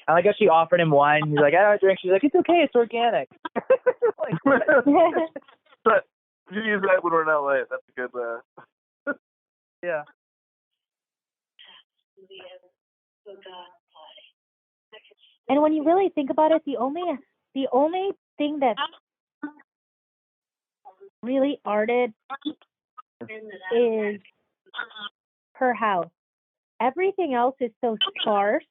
I like how she offered him wine. He's like, I don't drink. She's like, it's okay. It's organic. Like, but you use that when we're in LA. That's a good. Yeah. And when you really think about it, the only thing that's really arted is her house. Everything else is so sparse.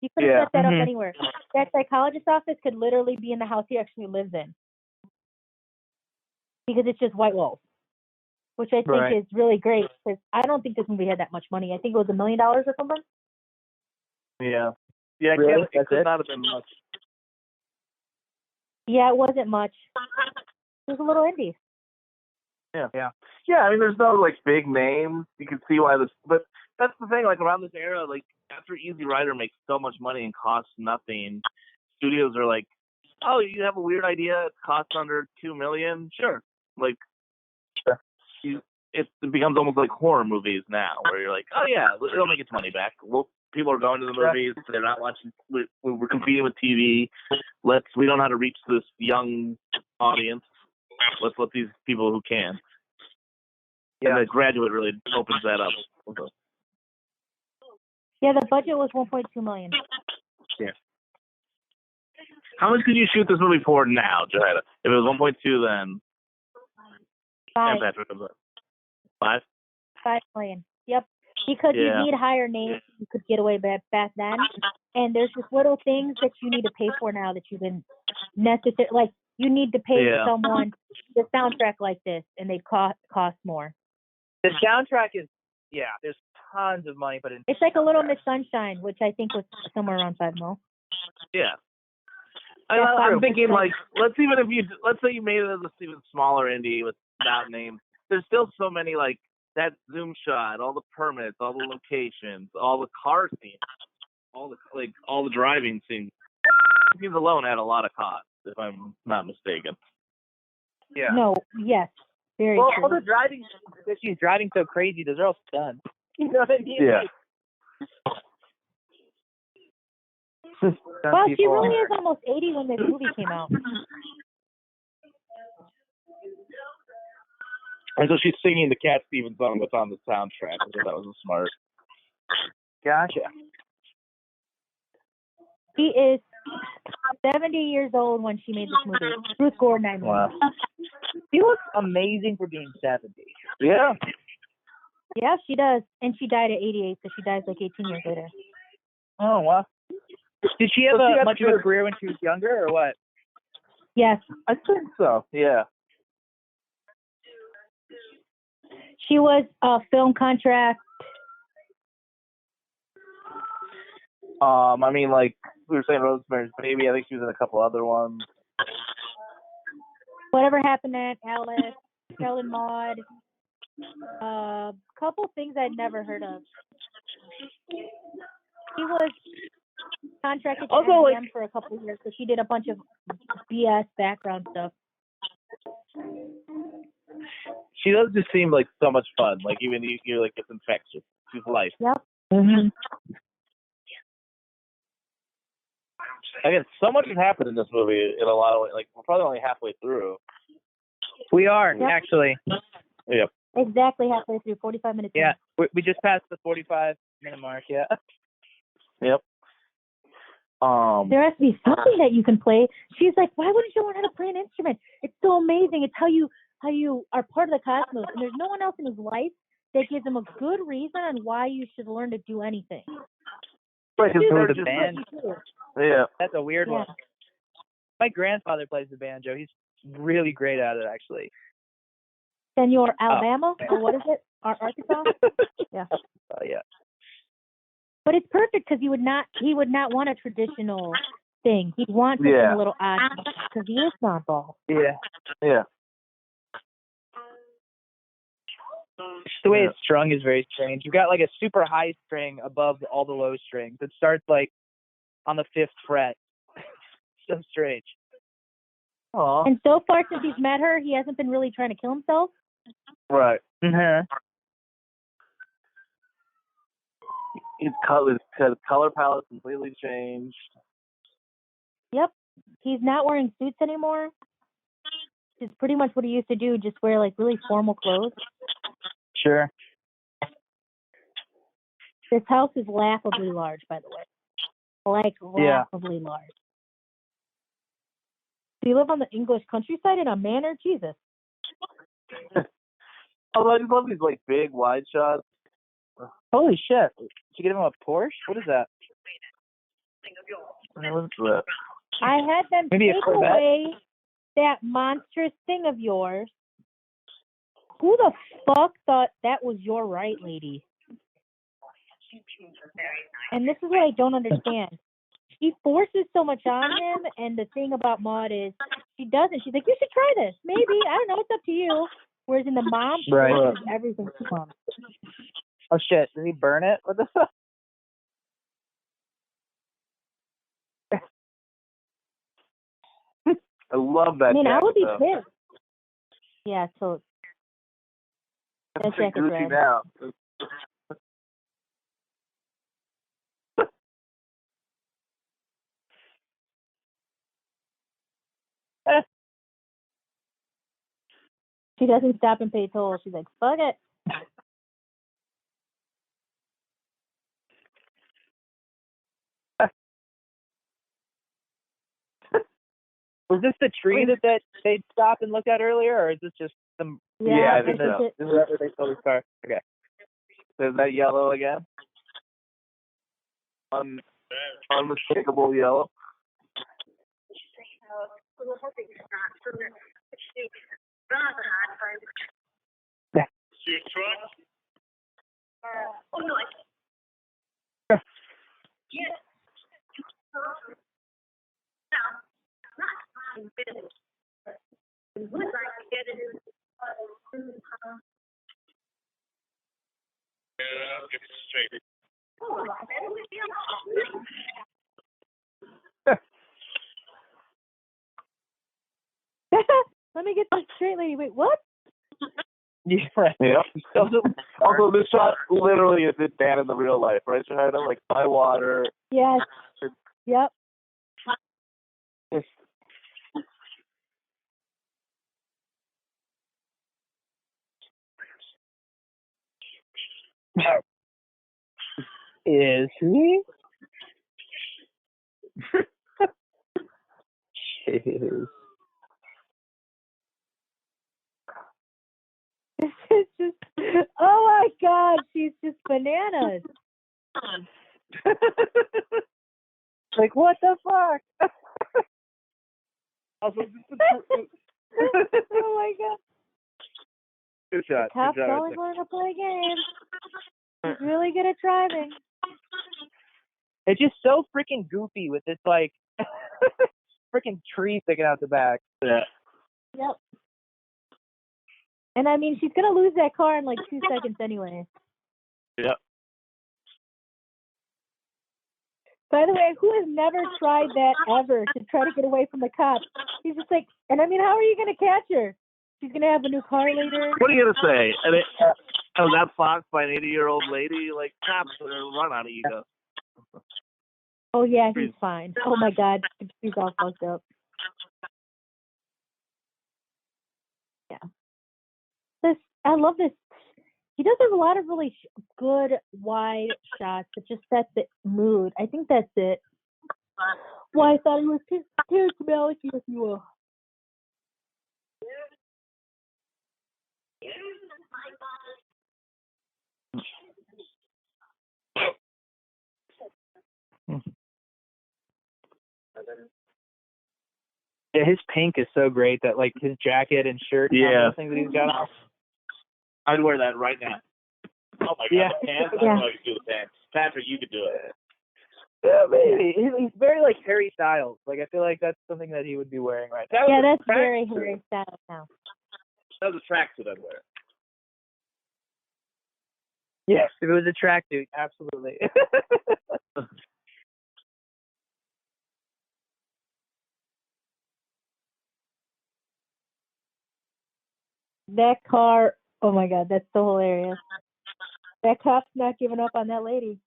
You could have set that up anywhere. That psychologist's office could literally be in the house he actually lives in, because it's just white walls, which I think is really great, because I don't think this movie had that much money. I think it was $1 million or something. Yeah. Yeah, really? it could not have been much. Yeah, it wasn't much. It was a little indie. Yeah. Yeah, I mean, there's no, like, big names. You can see why this, but that's the thing, like, around this era, like, after Easy Rider makes so much money and costs nothing, studios are like, oh, you have a weird idea, it costs under $2 million? Sure. Like, it becomes almost like horror movies now, where you're like, oh, yeah, it'll make its money back. Well, people are going to the movies, they're not watching, we're competing with TV, we don't know how to reach this young audience, let's let these people who can. Yeah. And The Graduate really opens that up. Yeah, the budget was $1.2 million. Yeah. How much could you shoot this movie for now, Johanna? If it was 1.2, then... $5 million. Yep. Because you need higher names you could get away back then. And there's just little things that you need to pay for now that you didn't necessarily... Like, you need to pay someone the soundtrack like this, and they cost more. The soundtrack is, there's tons of money put in. It's like a Little Miss Sunshine, which I think was somewhere around $5 million. Yeah. I'm thinking, like, let's say you made it as a even smaller indie without names. There's still so many, like, that zoom shot, all the permits, all the locations, all the car scenes, all the driving scenes. Scenes alone had a lot of cost, if I'm not mistaken. Yeah. No, yes. Very true. All the driving, because she's driving so crazy, those are all stunts. You know what I mean? Yeah. Well, she really is almost 80 when this movie came out. And so she's singing the Cat Stevens song that's on the soundtrack. I thought that was smart. Gotcha. She is 70 years old when she made this movie. Ruth Gordon, I mean. Wow. She looks amazing for being 70. Yeah. Yeah, she does. And she died at 88, so she dies like 18 years later. Oh, wow. Did she have much of a career when she was younger, or what? Yes. I think so, yeah. She was a film contract. I mean, like, we were saying Rosemary's Baby. I think she was in a couple other ones. Whatever Happened at Alice, Helen Maude. Couple things I'd never heard of. She was contracted to MGM for a couple of years, so she did a bunch of BS background stuff. She does just seem like so much fun. Like, even you're like, it's infectious. She's life. Yep. Mm-hmm. Again, so much has happened in this movie in a lot of ways. Like, we're probably only halfway through. We are, actually. Yeah. Exactly halfway through, 45 minutes. Yeah, we just passed the 45-minute mark, yeah. Yep. There has to be something that you can play. She's like, why wouldn't you learn how to play an instrument? It's so amazing. It's how you are part of the cosmos. And there's no one else in his life that gives him a good reason on why you should learn to do anything. Right, the band. Yeah. That's a weird one. My grandfather plays the banjo. He's really great at it, actually. Senor Alabama, or what is it? Arkansas? Yeah. Yeah. But it's perfect because he would not want a traditional thing. He'd want something a little odd because he is oddball. Yeah. Yeah. The way it's strung is very strange. You've got like a super high string above all the low strings. It starts like on the 5th fret. So strange. Aww. And so far since he's met her, he hasn't been really trying to kill himself. Right. Mm-hmm. his color palette completely changed. Yep. He's not wearing suits anymore. It's pretty much what he used to do, just wear like really formal clothes. Sure. This house is laughably large, by the way. Like laughably large. Do you live on the English countryside in a manor? Jesus. Oh, I just love these like big wide shots. Holy shit. Did you get him a Porsche? What is that? I had them Maybe take away that monstrous thing of yours. Who the fuck thought that was your right, lady? And this is what I don't understand. She forces so much on him, and the thing about Maude is she doesn't. She's like, you should try this. Maybe. I don't know. It's up to you. Whereas in the mom, she forces everything to him. Oh, shit. Did he burn it? What the fuck? I love that. I mean, jacket, I would be though. pissed. Yeah, so that jacket's Gucci red. now. She doesn't stop and pay toll. She's like, fuck it. Was this the tree that they stopped and looked at earlier, or is this just some... Yeah, I think so. This is where they stole his car. Okay. Is that yellow again? Unmistakable yellow. Your truck? Oh, no, yes. Get straight. Let me get this straight, lady. Wait, what? Yeah, right. Yeah. Also, this shot literally is it Dan in the real life, right, Shahida? Like by water. Yes. Yep. Is he? Jeez. This is just, oh my God, she's just bananas. Like, what the fuck? Also, Oh my God. Good shot. Cop's Good shot. only going to play games. He's really good at driving. It's just so freaking goofy with this, like, freaking tree sticking out the back. Yeah. Yep. And I mean, she's going to lose that car in like 2 seconds anyway. Yep. By the way, who has never tried that ever to try to get away from the cops? He's just like, and I mean, how are you going to catch her? She's going to have a new car later. What are you gonna say? And got foxed by an 80-year-old lady. Like cops are gonna run out of ego. Oh yeah, he's fine. Oh my God, she's all fucked up. Yeah. I love this. He does have a lot of really good wide shots that just set the mood. I think that's it. Why I thought he was charismatic, if you will. Yeah, his pink is so great that, like, his jacket and shirt and all those things that he's got on. I'd wear that right now. Oh my God, Yeah. the pants? Yeah. I know you could do the pants. Patrick, you could do it. Yeah, maybe. He's very, like, Harry Styles. Like, I feel like that's something that he would be wearing right now. Yeah, that's very Harry Styles now. That was a tracksuit I'd wear. Yes, if it was a tracksuit, absolutely. That car, oh my God, that's so hilarious. That cop's not giving up on that lady.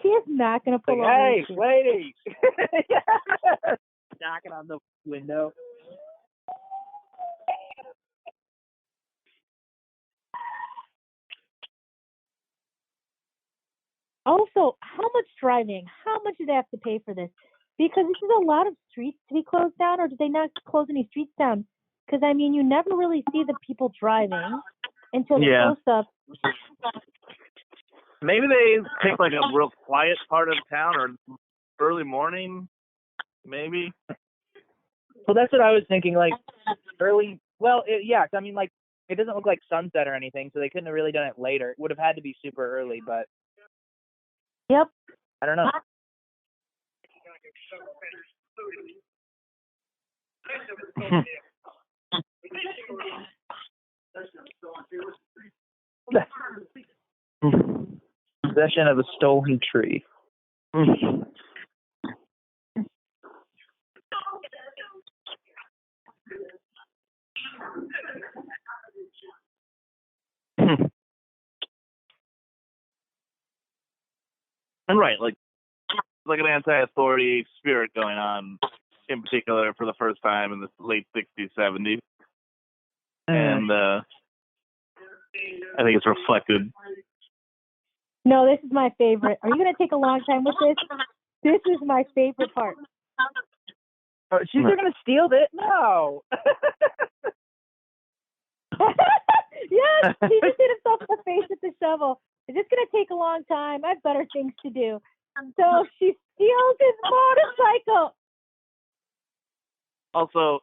He is not going to pull over. Hey, his kid. lady! Knocking on the window. Also, how much driving? How much do they have to pay for this? Because this is a lot of streets to be closed down, or did they not close any streets down? Because, I mean, you never really see the people driving until the close-up. Maybe they pick like a real quiet part of town or early morning, maybe. Well, that's what I was thinking, like, early, well, I mean, like, it doesn't look like sunset or anything, so they couldn't have really done it later. It would have had to be super early, but. Yep. I don't know. Possession of a stolen tree. And right, like an anti-authority spirit going on, in particular for the first time in the late '60s, '70s, and I think it's reflected. No, this is my favorite. Are you going to take a long time with this? This is my favorite part. Oh, she's going to steal it? No. Yes, he just hit himself in the face with the shovel. Is this going to take a long time? I have better things to do. So she steals his motorcycle. Also,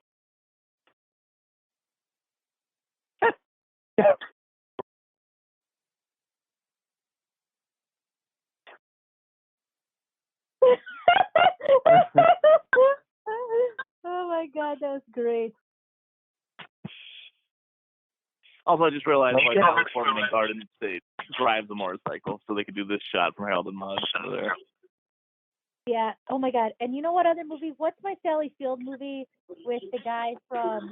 Oh my God, that was great. I just realized like how important in Garden State drives the motorcycle, so they could do this shot from Harold and Maude over there. Yeah. Oh my God. And you know what other movie? What's my Sally Field movie with the guy from?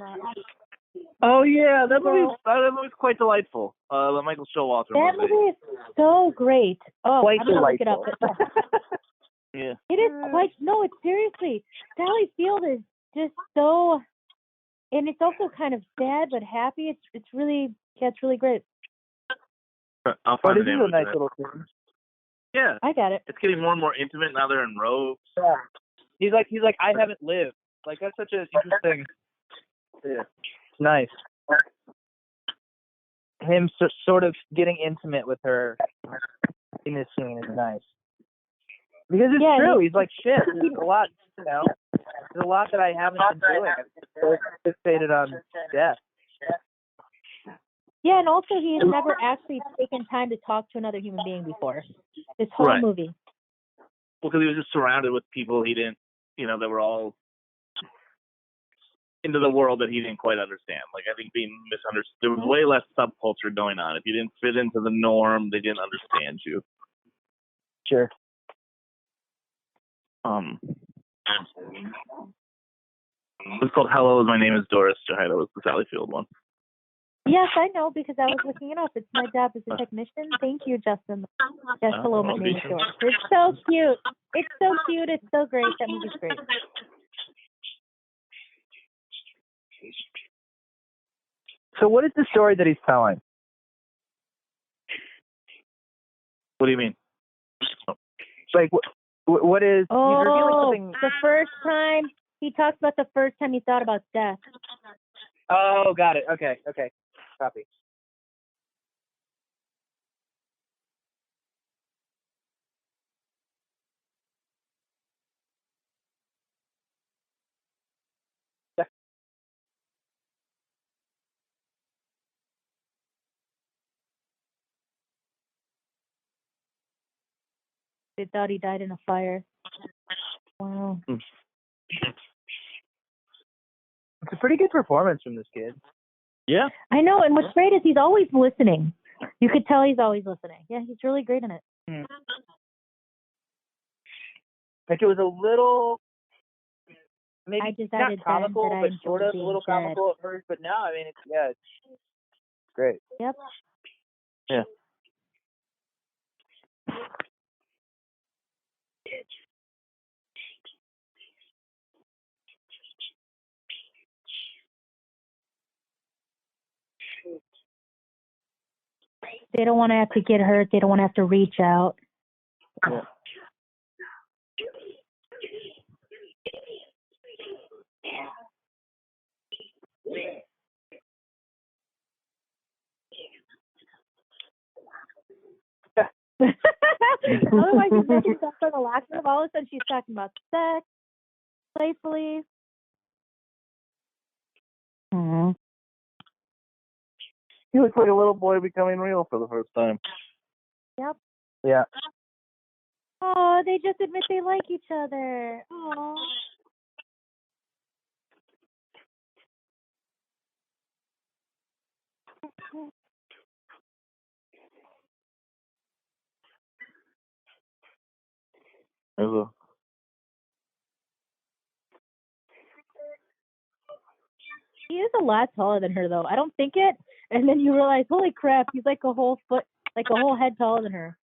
Oh yeah, that movie's quite delightful. The Michael Showalter that movie is so great. Oh, quite I'm gonna look it up. Yeah. It is quite. No, it's seriously. Sally Field is just so, and it's also kind of sad but happy. It's really it's really great. I'll find the this name is of a nice it. little thing. Yeah, I got it. it's getting more and more intimate now. They're in robes. Yeah. He's like, I haven't lived. Like, that's such an interesting. Yeah. It's nice. Him sort of getting intimate with her in this scene is nice. Because it's true. He's like, shit, there's a lot, there's a lot that I haven't been doing. I've fixated on death. Yeah, and also he's never actually taken time to talk to another human being before. This whole movie. Well, because he was just surrounded with people he didn't, that were all into the world that he didn't quite understand. Like, I think being misunderstood, there was way less subculture going on. If you didn't fit into the norm, they didn't understand you. Sure. It's called Hello, My Name is Doris Jahida, was the Sally Field one. Yes, I know, because I was looking it up. It's my job as a technician. Thank you, Justin. Yes, hello, my name is Doris. It's so cute. It's so cute. It's so great. That movie's great. So what is the story that he's telling? What do you mean? Like, what is... Oh, he's revealing something... the first time... He talks about the first time he thought about death. Oh, got it. Okay. Copy. They thought he died in a fire. Wow. It's a pretty good performance from this kid. Yeah. I know, and what's great is he's always listening. You could tell he's always listening. Yeah, he's really great in it. Like, it was a little, maybe I decided not comical, then that but I sort of a being little dead. comical at first. But now, I mean, it's great. Yep. Yeah. They don't want to have to get hurt. They don't want to have to reach out. Yeah. Otherwise, she's making stuff for the locker room. All of a sudden, she's talking about sex, playfully. Mm-hmm. He looks like a little boy becoming real for the first time. Yep. Yeah. Oh, they just admit they like each other. Oh. He is a lot taller than her, though. I don't think it, and then you realize, holy crap, he's like a whole head taller than her.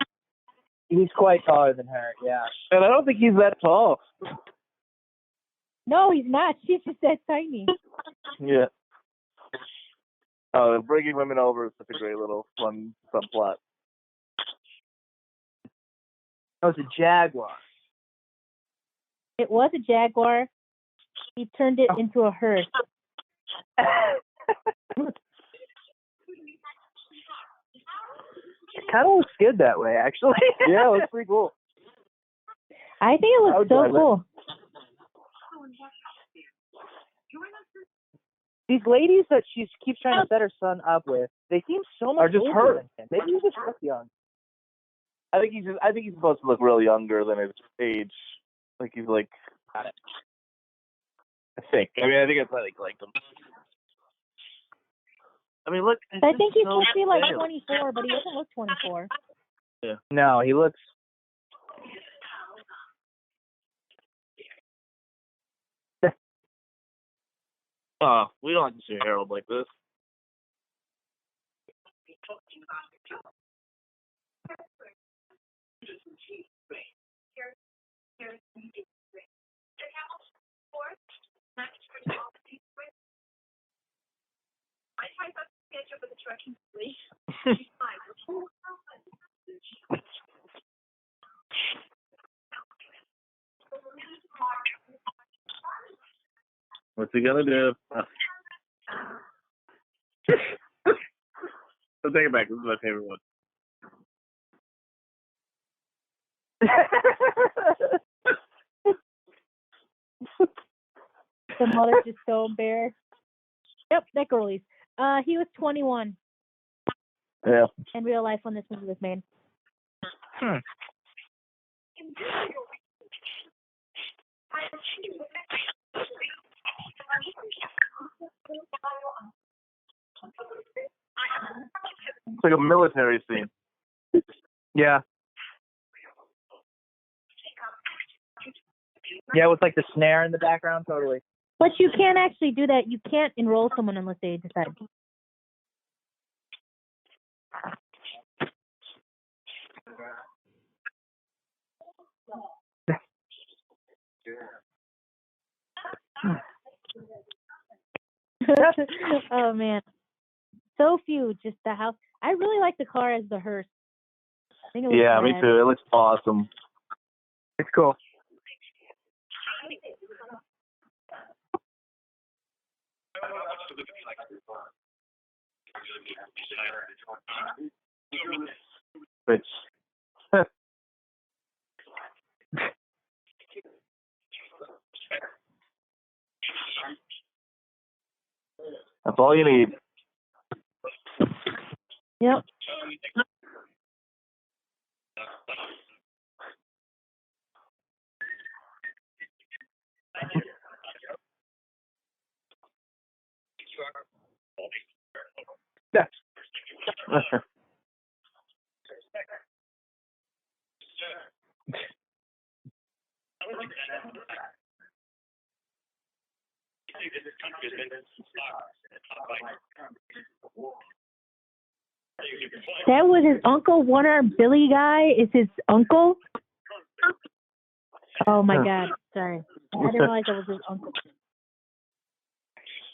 He's quite taller than her, yeah. And I don't think he's that tall. No, he's not. She's just that tiny. Yeah. Oh, bringing women over is such a great little fun subplot. That was a Jaguar. It was a Jaguar. He turned it into a hearse. It kind of looks good that way, actually. Yeah, it looks pretty cool. I think it looks so cool. These ladies that she keeps trying to set her son up with, they seem so much just older her. than him. Maybe he just looks young. I think he's supposed to look real younger than his age. Like he's like. I think. I think it's like them. I mean, look. I think he's supposed to be like 24, but he doesn't look 24. Yeah. No, he looks. Oh, we don't like to see Harold like this. What's he gonna do? I'll take it back. This is my favorite one. The mother's just so embarrassed. Yep, that girlie's. He was 21. Yeah. In real life when this movie was made. It's like a military scene. Yeah. Yeah, with like the snare in the background, totally. But you can't actually do that. You can't enroll someone unless they decide. Oh man, so few. Just the house. I really like the car as the hearse. I think it looks Yeah, bad. me too. It looks awesome. It's cool. Which. That's all you need. Yep. That was his uncle. One-armed Billy guy is his uncle. Oh my God. Sorry. I didn't realize I was his uncle.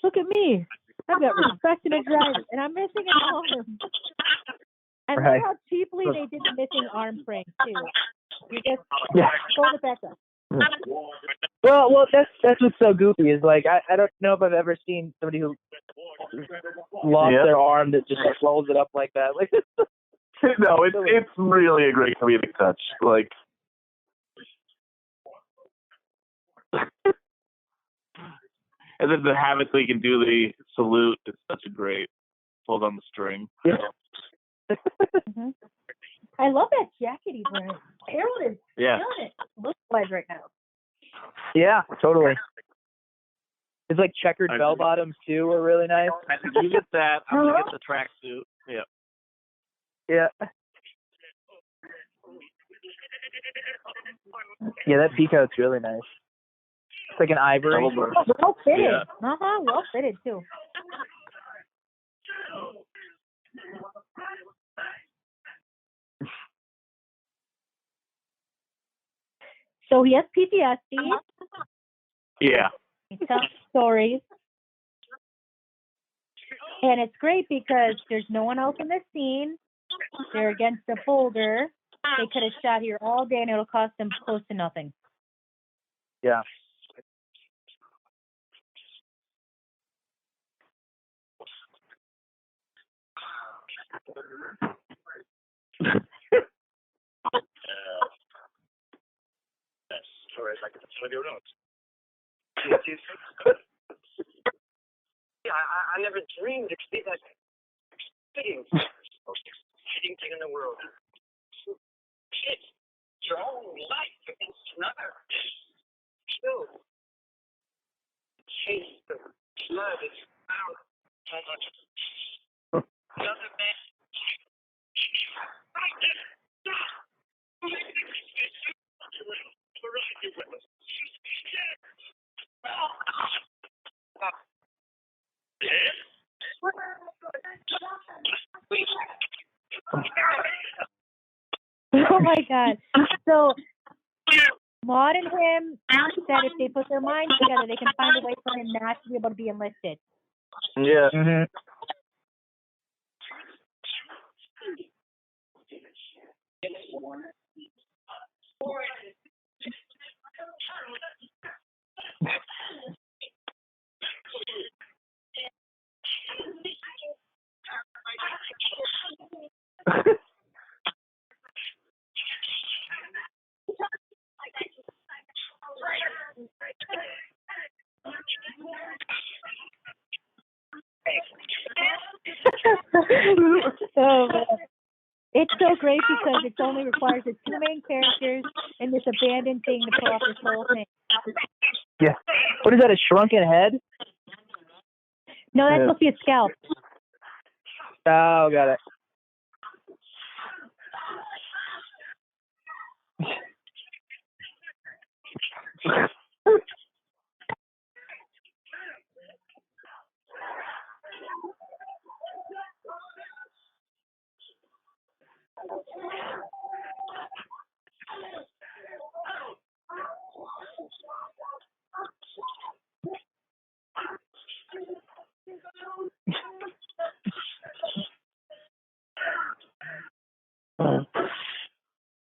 Look at me. I've got respect and a drive, and I'm missing an arm. And Right. look how cheaply they did the missing arm prank too. You just hold it back up. Well, that's what's so goofy is like I don't know if I've ever seen somebody who lost their arm that just rolls it up like that. Like, no, it's really a great comedic touch. Like, and then to have it so you can do the salute is such a great hold on the string. Yeah. Mm-hmm. I love that jacket he's wearing. Harold is killing it. Look-wise right now. Yeah, totally. It's like checkered bell bottoms too are really nice. I think you get that. I'm gonna get the tracksuit. Yeah. Yeah. Yeah, that peacoat's really nice. It's like an ivory. Well fitted. Yeah. Well fitted too. So he has PTSD. Yeah. He tells stories. And it's great because there's no one else in the scene. They're against a boulder. They could have shot here all day and it'll cost them close to nothing. Yeah. Sorry, I can some of your notes. Yeah, I never dreamed it'd be that exciting. Most exciting thing in the world. Shit, your whole life against another. Still, chase the blood is out. How much? Another man. Oh my God. So Maude and him said if they put their minds together, they can find a way for him not to be able to be enlisted. Yeah. Mm-hmm. So it's so great because it only requires the two main characters and this abandoned thing to pull off this whole thing. Yeah. What is that, a shrunken head? No, that's supposed to be a scalp. Oh, got it.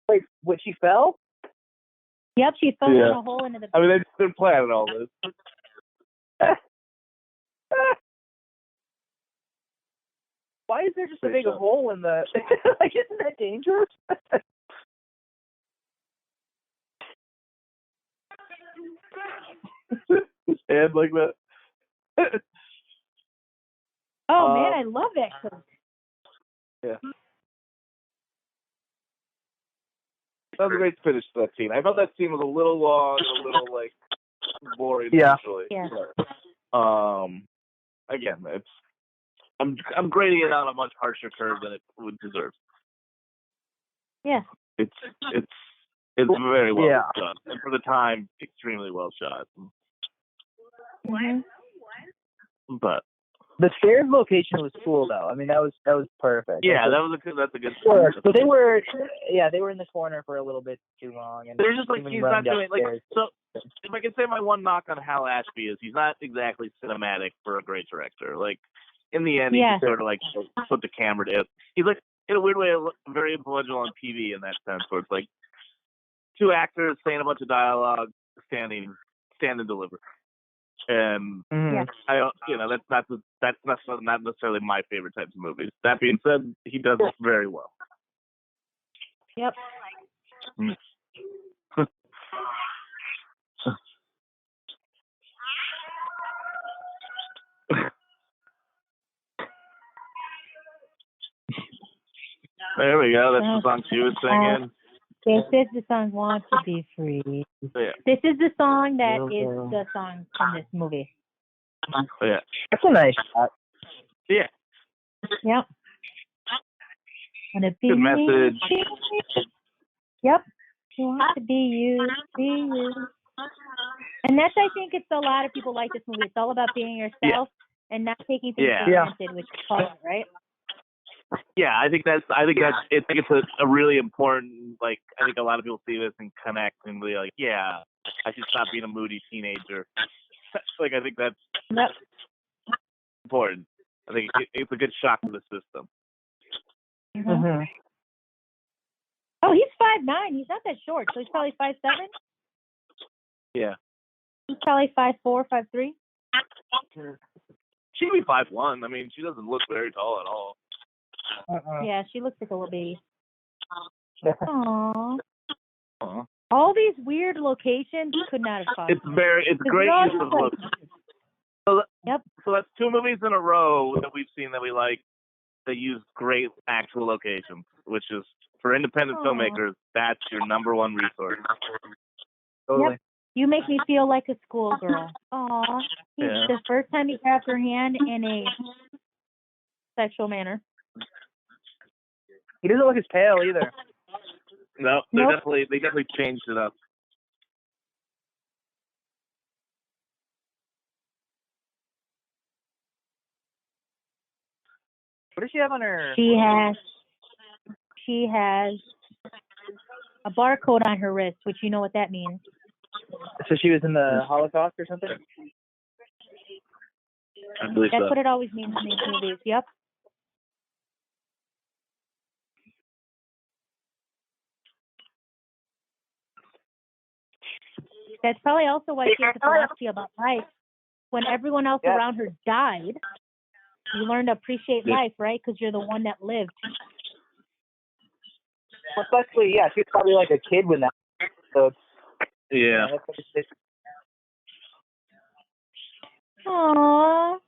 Wait, what, she fell? Yep, she fell in a hole into the... I mean, they're planning all this. Why is there just a big hole in the... like, isn't that dangerous? And like that. Oh, man, I love that coat. Yeah. That was a great finish to that scene. I felt that scene was a little long and a little, like, boring initially. Yeah. But, again, I'm grading it on a much harsher curve than it would deserve. Yeah. It's very well Yeah. done. And for the time, extremely well shot. Mm-hmm. But The stairs location was cool though. I mean, that was perfect. Yeah, that's a good. So they were in the corner for a little bit too long, and they're just like he's not doing like stairs. so. If I can say my one knock on Hal Ashby is he's not exactly cinematic for a great director. Like in the end, he just sort of like put the camera to it. He's like in a weird way very influential on TV in that sense, where it's like two actors saying a bunch of dialogue, stand and deliver. And I, that's not necessarily my favorite types of movies. That being said, he does it very well. Yep. There we go. That's the song she was singing. This is the song "Want to Be Free." Yeah. This is the song that is the song from this movie. Yeah. That's a nice shot. Yeah. Yep. Good message. Yep. You want to be you, be you. And that's, I think, it's a lot of people like this movie. It's all about being yourself and not taking things for granted, which is fun, right? Yeah, I think it's a really important, like, I think a lot of people see this and connect and be like, yeah, I should stop being a moody teenager. Like, I think that's important. I think it's a good shock to the system. Mm-hmm. Oh, he's 5'9". He's not that short, so he's probably 5'7". Yeah. He's probably 5'4", 5'3". She'd be 5'1". I mean, she doesn't look very tall at all. Yeah, she looks like a little baby. Aww. All these weird locations could not have cost. It's great use of look. So that's two movies in a row that we've seen that we like that use great actual locations, which is for independent filmmakers, that's your number one resource. Totally. Yep. You make me feel like a schoolgirl. Aw. The first time he grabbed her hand in a sexual manner. He doesn't look as pale either. No, they definitely changed it up. What does she have on her? She has a barcode on her wrist, which you know what that means. So she was in the Holocaust or something? I believe That's what it always means in these movies. Yep. That's probably also why she has a philosophy about life. When everyone else around her died, you learn to appreciate life, right? Because you're the one that lived. Especially, she's probably like a kid when that. So, yeah. Aww.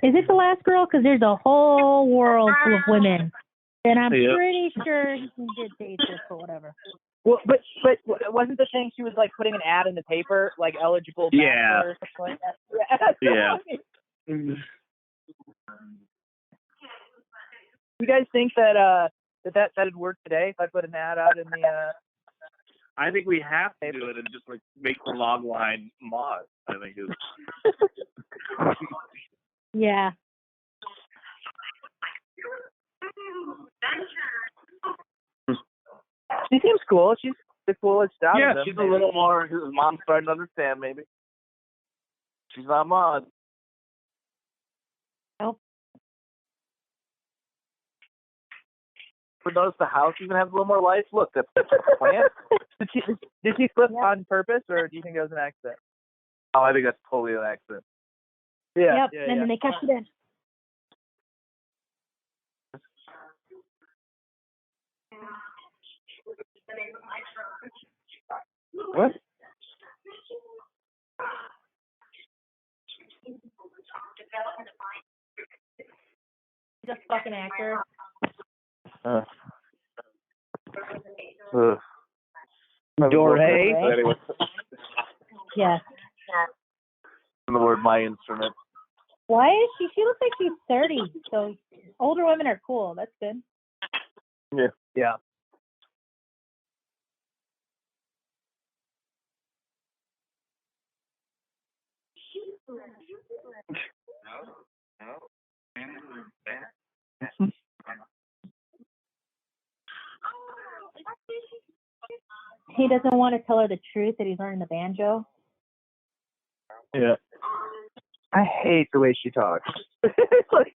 Is it the last girl? Because there's a whole world full of women. And I'm pretty sure he did date this or whatever. Well, but wasn't the thing she was like putting an ad in the paper, like eligible? Or something like that? Yeah. You guys think that'd work today if I put an ad out in the? I think we have to do it and just like make the log line Maude. I think is. Yeah. She seems cool. She's the coolest out of them. Yeah, she's a little more. His mom's starting to understand, maybe. She's not Maude. Nope. But notice the house even has a little more life. Look, that's the plant. Did she flip on purpose, or do you think it was an accident? Oh, I think that's totally an accident. Yeah. Yep. And then they kept it in. What? He's a fucking actor. Doré? Anyway. Yes. The word my instrument. Why is she? She looks like she's 30. So older women are cool. That's good. Yeah. Yeah. He doesn't want to tell her the truth that he's learning the banjo. Yeah. I hate the way she talks. It's like,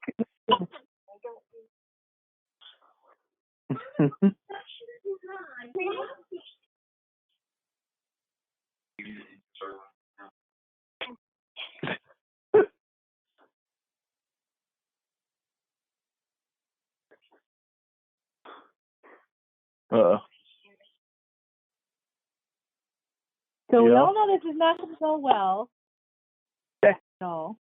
So we Yeah. all know this is not going to go well. No.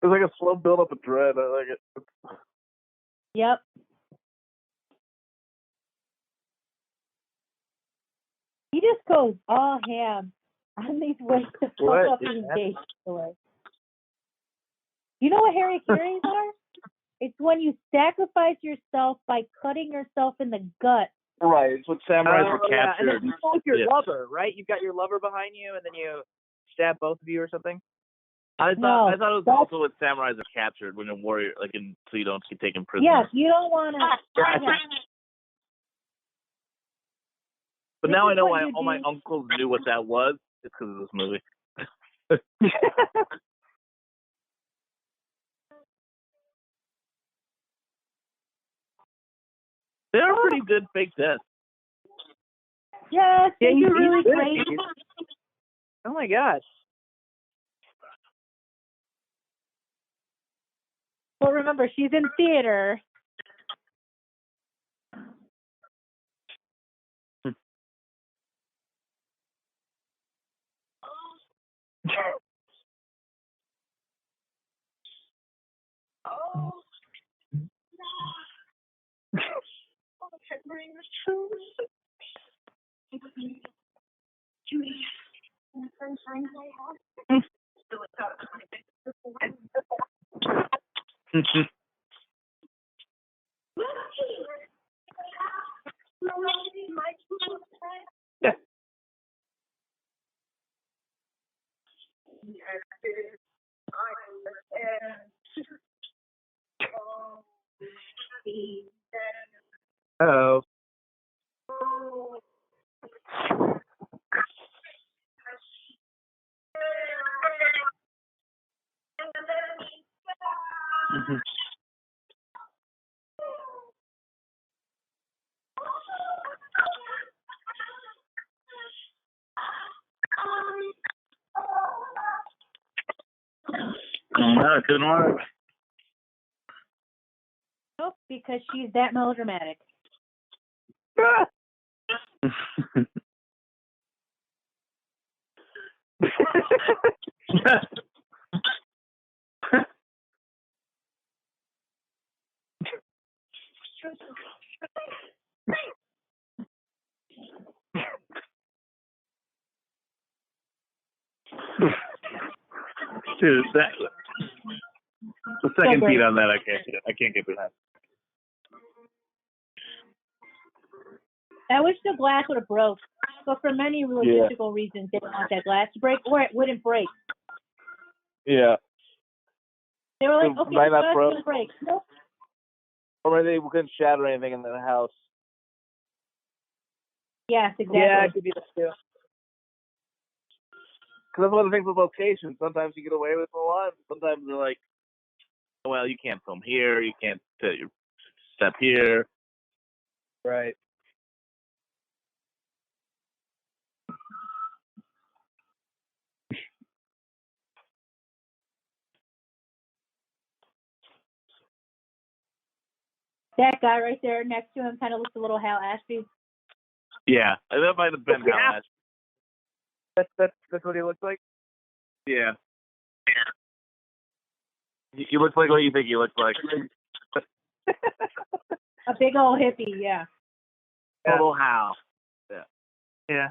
It's like a slow build up of dread. I like it. Yep. He just goes all ham on these ways to fuck What up is his that? date story. You know what Harry Carries are? It's when you sacrifice yourself by cutting yourself in the gut. Right. It's what samurais were Yeah, and captured. then you go with your Yeah. lover, right? You've got your lover behind you, and then you stab both of you or something. I thought No, it was that's- also what samurais are captured when a warrior, like, so you don't get taken prisoner. Yes, you don't want to. Yeah. But This now is I know what why you all my do. uncles knew what that was. It's because of this movie. They're pretty good fake deaths. Yes, Yeah, they he's do really good. great. Oh my gosh. But remember, she's in theater. Yeah. Oh. No, it didn't work. Nope, because she's that melodramatic. Dude, the second great. beat on that, I can't get behind. I wish the glass would have broke, but for many logistical reasons, they didn't want that glass to break, or it wouldn't break. Yeah. They were like, So okay, might the not glass broke. is gonna break. Nope. Or maybe we couldn't shatter anything in the house. Yes, exactly. Yeah, it could be the two. Because that's one of the things with locations. Sometimes you get away with a lot. Sometimes they're like, well, you can't film here. You can't step here. Right. That guy right there next to him kind of looks a little Hal Ashby. Yeah. And that might have been Yeah. how That's what he looks like. Yeah. You look like what you think you look like. A big old hippie, yeah. Total how. Yeah.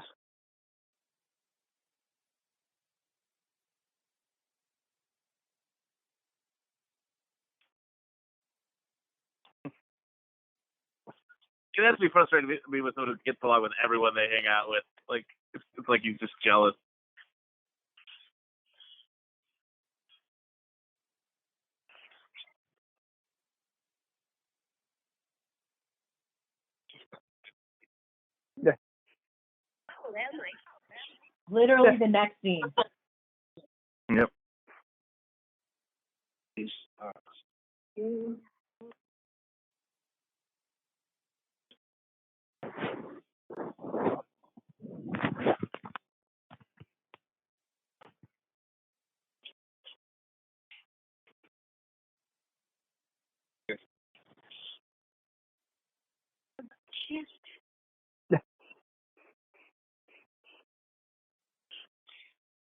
It has to be frustrating to be with someone who gets along with everyone they hang out with. Like it's like he's just jealous. Yeah. Literally the next scene. Yep.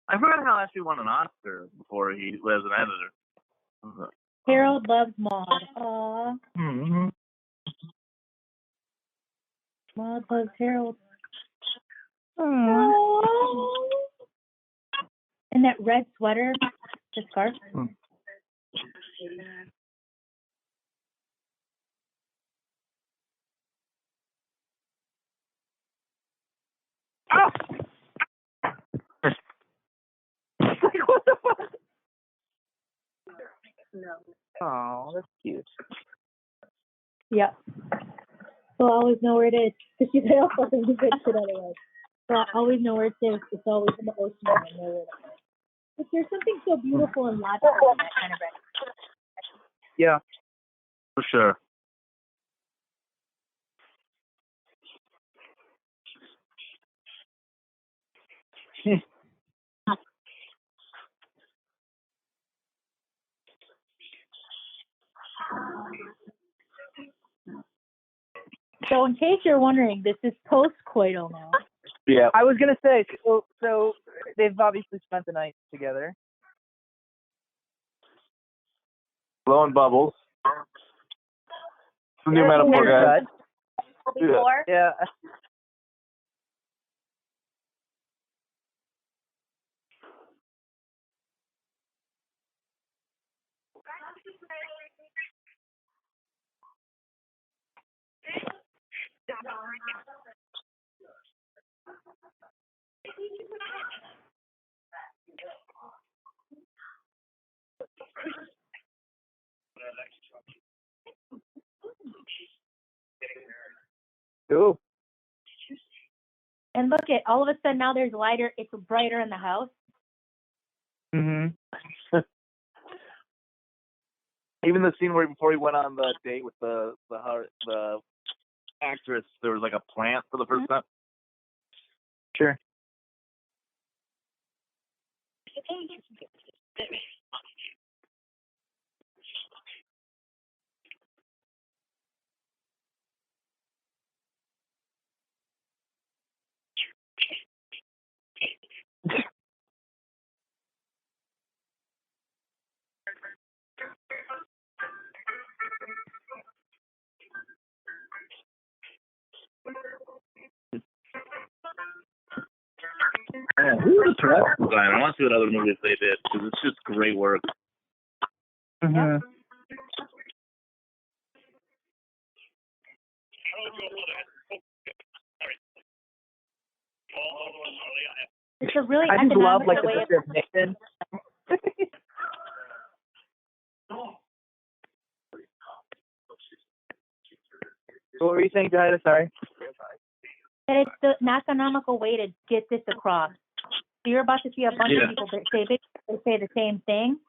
I forgot how Ashley won an Oscar before he was an editor. Harold loves Maude. Aww. Mm-hmm. Maude loves Harold. Aww. And that red sweater, the scarf. Ah! Like, what the fuck? Oh, that's cute. Yeah. So I always know where it is. Because she's like, oh, fucking good shit otherwise. So I always know where it is. It's always in the ocean and I know where it is. But there's something so beautiful and logical in that kind of red. Yeah. For sure. So in case you're wondering, this is post-coital now. Yeah. I was gonna say, so they've obviously spent the night together. Blowing bubbles. It's a new Yeah, metaphor, guys. Before. Yeah. Ooh. And look at all of a sudden now there's lighter. It's brighter in the house. Mhm. Even the scene where before he went on the date with the actress, there was like a plant for the first time. Sure. Yeah, who was the production designer? I want to see what other movies they did because it's just great work. Mhm. It's a really I just love like economical the way of picture of Nixon. What were you saying, Jahida? Sorry. that it's an economical way to get this across. So you're about to see a bunch of people that say the same thing.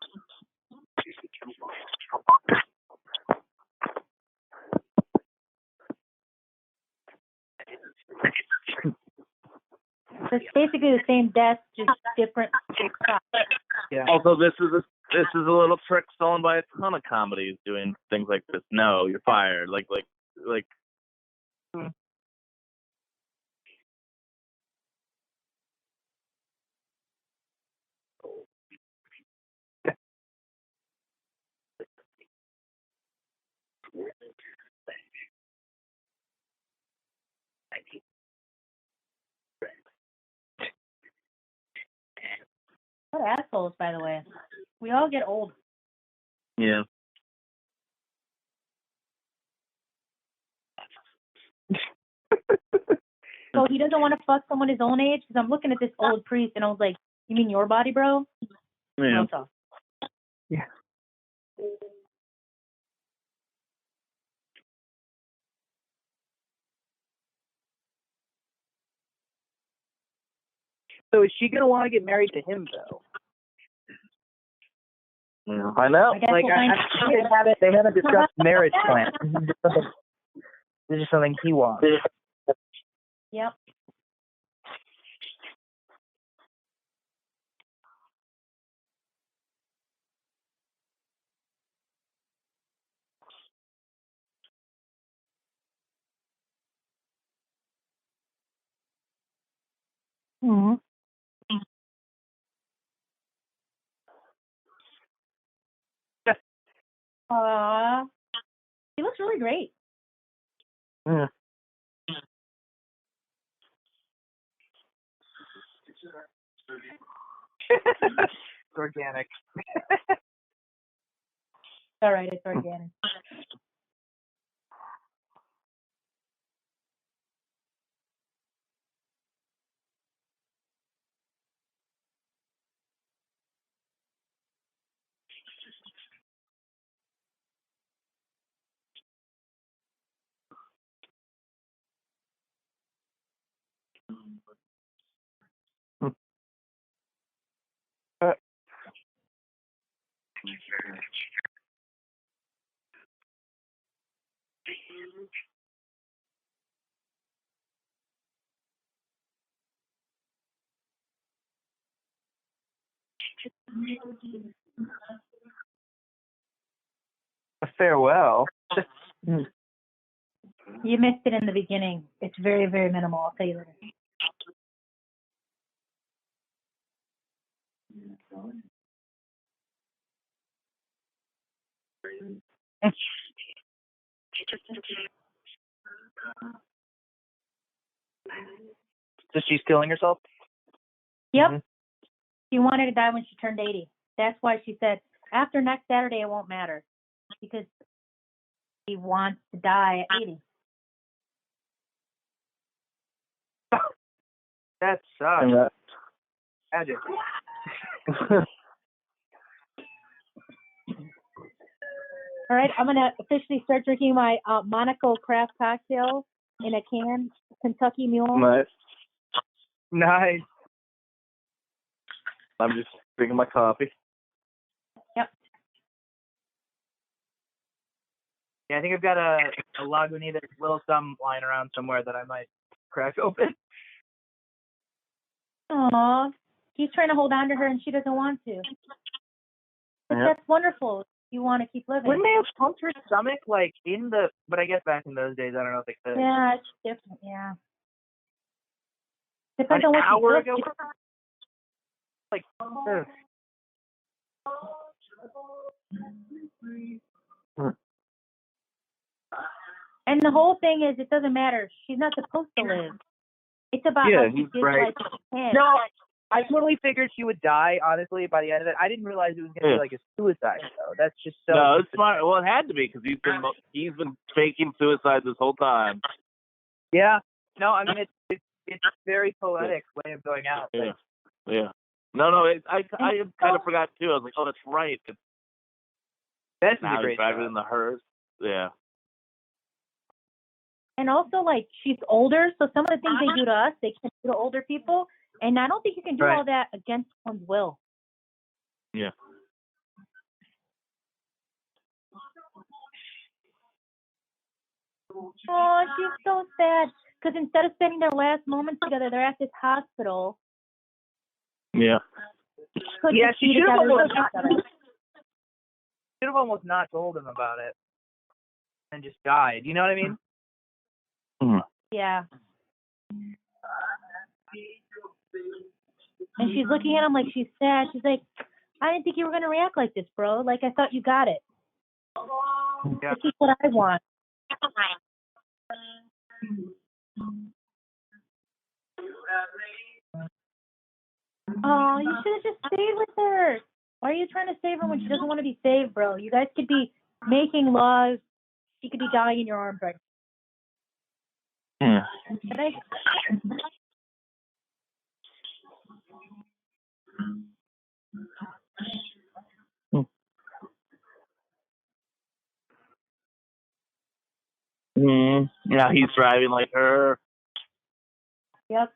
So it's basically the same death, just different crops. Yeah. Also, this is a little trick stolen by a ton of comedies doing things like this. No, you're fired. Like. assholes, by the way. We all get old. Yeah. So he doesn't want to fuck someone his own age? Because I'm looking at this old priest, and I was like, you mean your body, bro? Yeah. Real tough. Yeah. So is she gonna want to get married to him though? Yeah. I know. I guess Like we'll I find think they haven't discussed marriage plans. This is something he wants. Yep. Mm-hmm. He looks really great. Mm. It's organic. All right, it's organic. A farewell. You missed it in the beginning. It's very, very minimal. I'll tell you later. So she's killing herself? Yep. Mm-hmm. She wanted to die when she turned 80. That's why she said, after next Saturday, it won't matter. Because she wants to die at 80. That sucks. Yeah. Tragic. All right, I'm going to officially start drinking my Monaco craft cocktail in a can, Kentucky Mule. Nice. Nice. I'm just drinking my coffee. Yep. Yeah, I think I've got a Lagunitas little something lying around somewhere that I might crack open. Aw, he's trying to hold on to her and she doesn't want to. But Yep. that's wonderful. You want to keep living. Wouldn't they have pumped her stomach like in the? But I guess back in those days, I don't know if they could. Yeah, it's different. Yeah. An Depends on what hour she ago. took. Like. And the whole thing is, it doesn't matter. She's not supposed to live. It's about how she he's gives right. life to him. No, I totally figured she would die. Honestly, by the end of it, I didn't realize it was going to be like a suicide. Though that's just so. No, it's smart. Well, it had to be because he's been faking suicide this whole time. Yeah. No, I mean it's very poetic way of going out. Yeah. Yeah. No. I kind of forgot too. I was like, oh, that's right. This is Now a great he's driving shot. in the hearse. Yeah. And also, like, she's older, so some of the things they do to us, they can't do to older people. And I don't think you can do Right. all that against one's will. Yeah. Oh, she's so sad. Because instead of spending their last moments together, they're at this hospital. Yeah. Could Yeah, just she be should have together almost with each other. not told him about it, and just died. You know what I mean? Mm. Yeah. And she's looking at him like she's sad. She's like, I didn't think you were going to react like this, bro. Like, I thought you got it. Yeah. This is what I want. Oh, you should have just stayed with her. Why are you trying to save her when she doesn't want to be saved, bro? You guys could be making love. She could be dying in your arms right Yeah. now. Yeah, he's driving like her. Yep.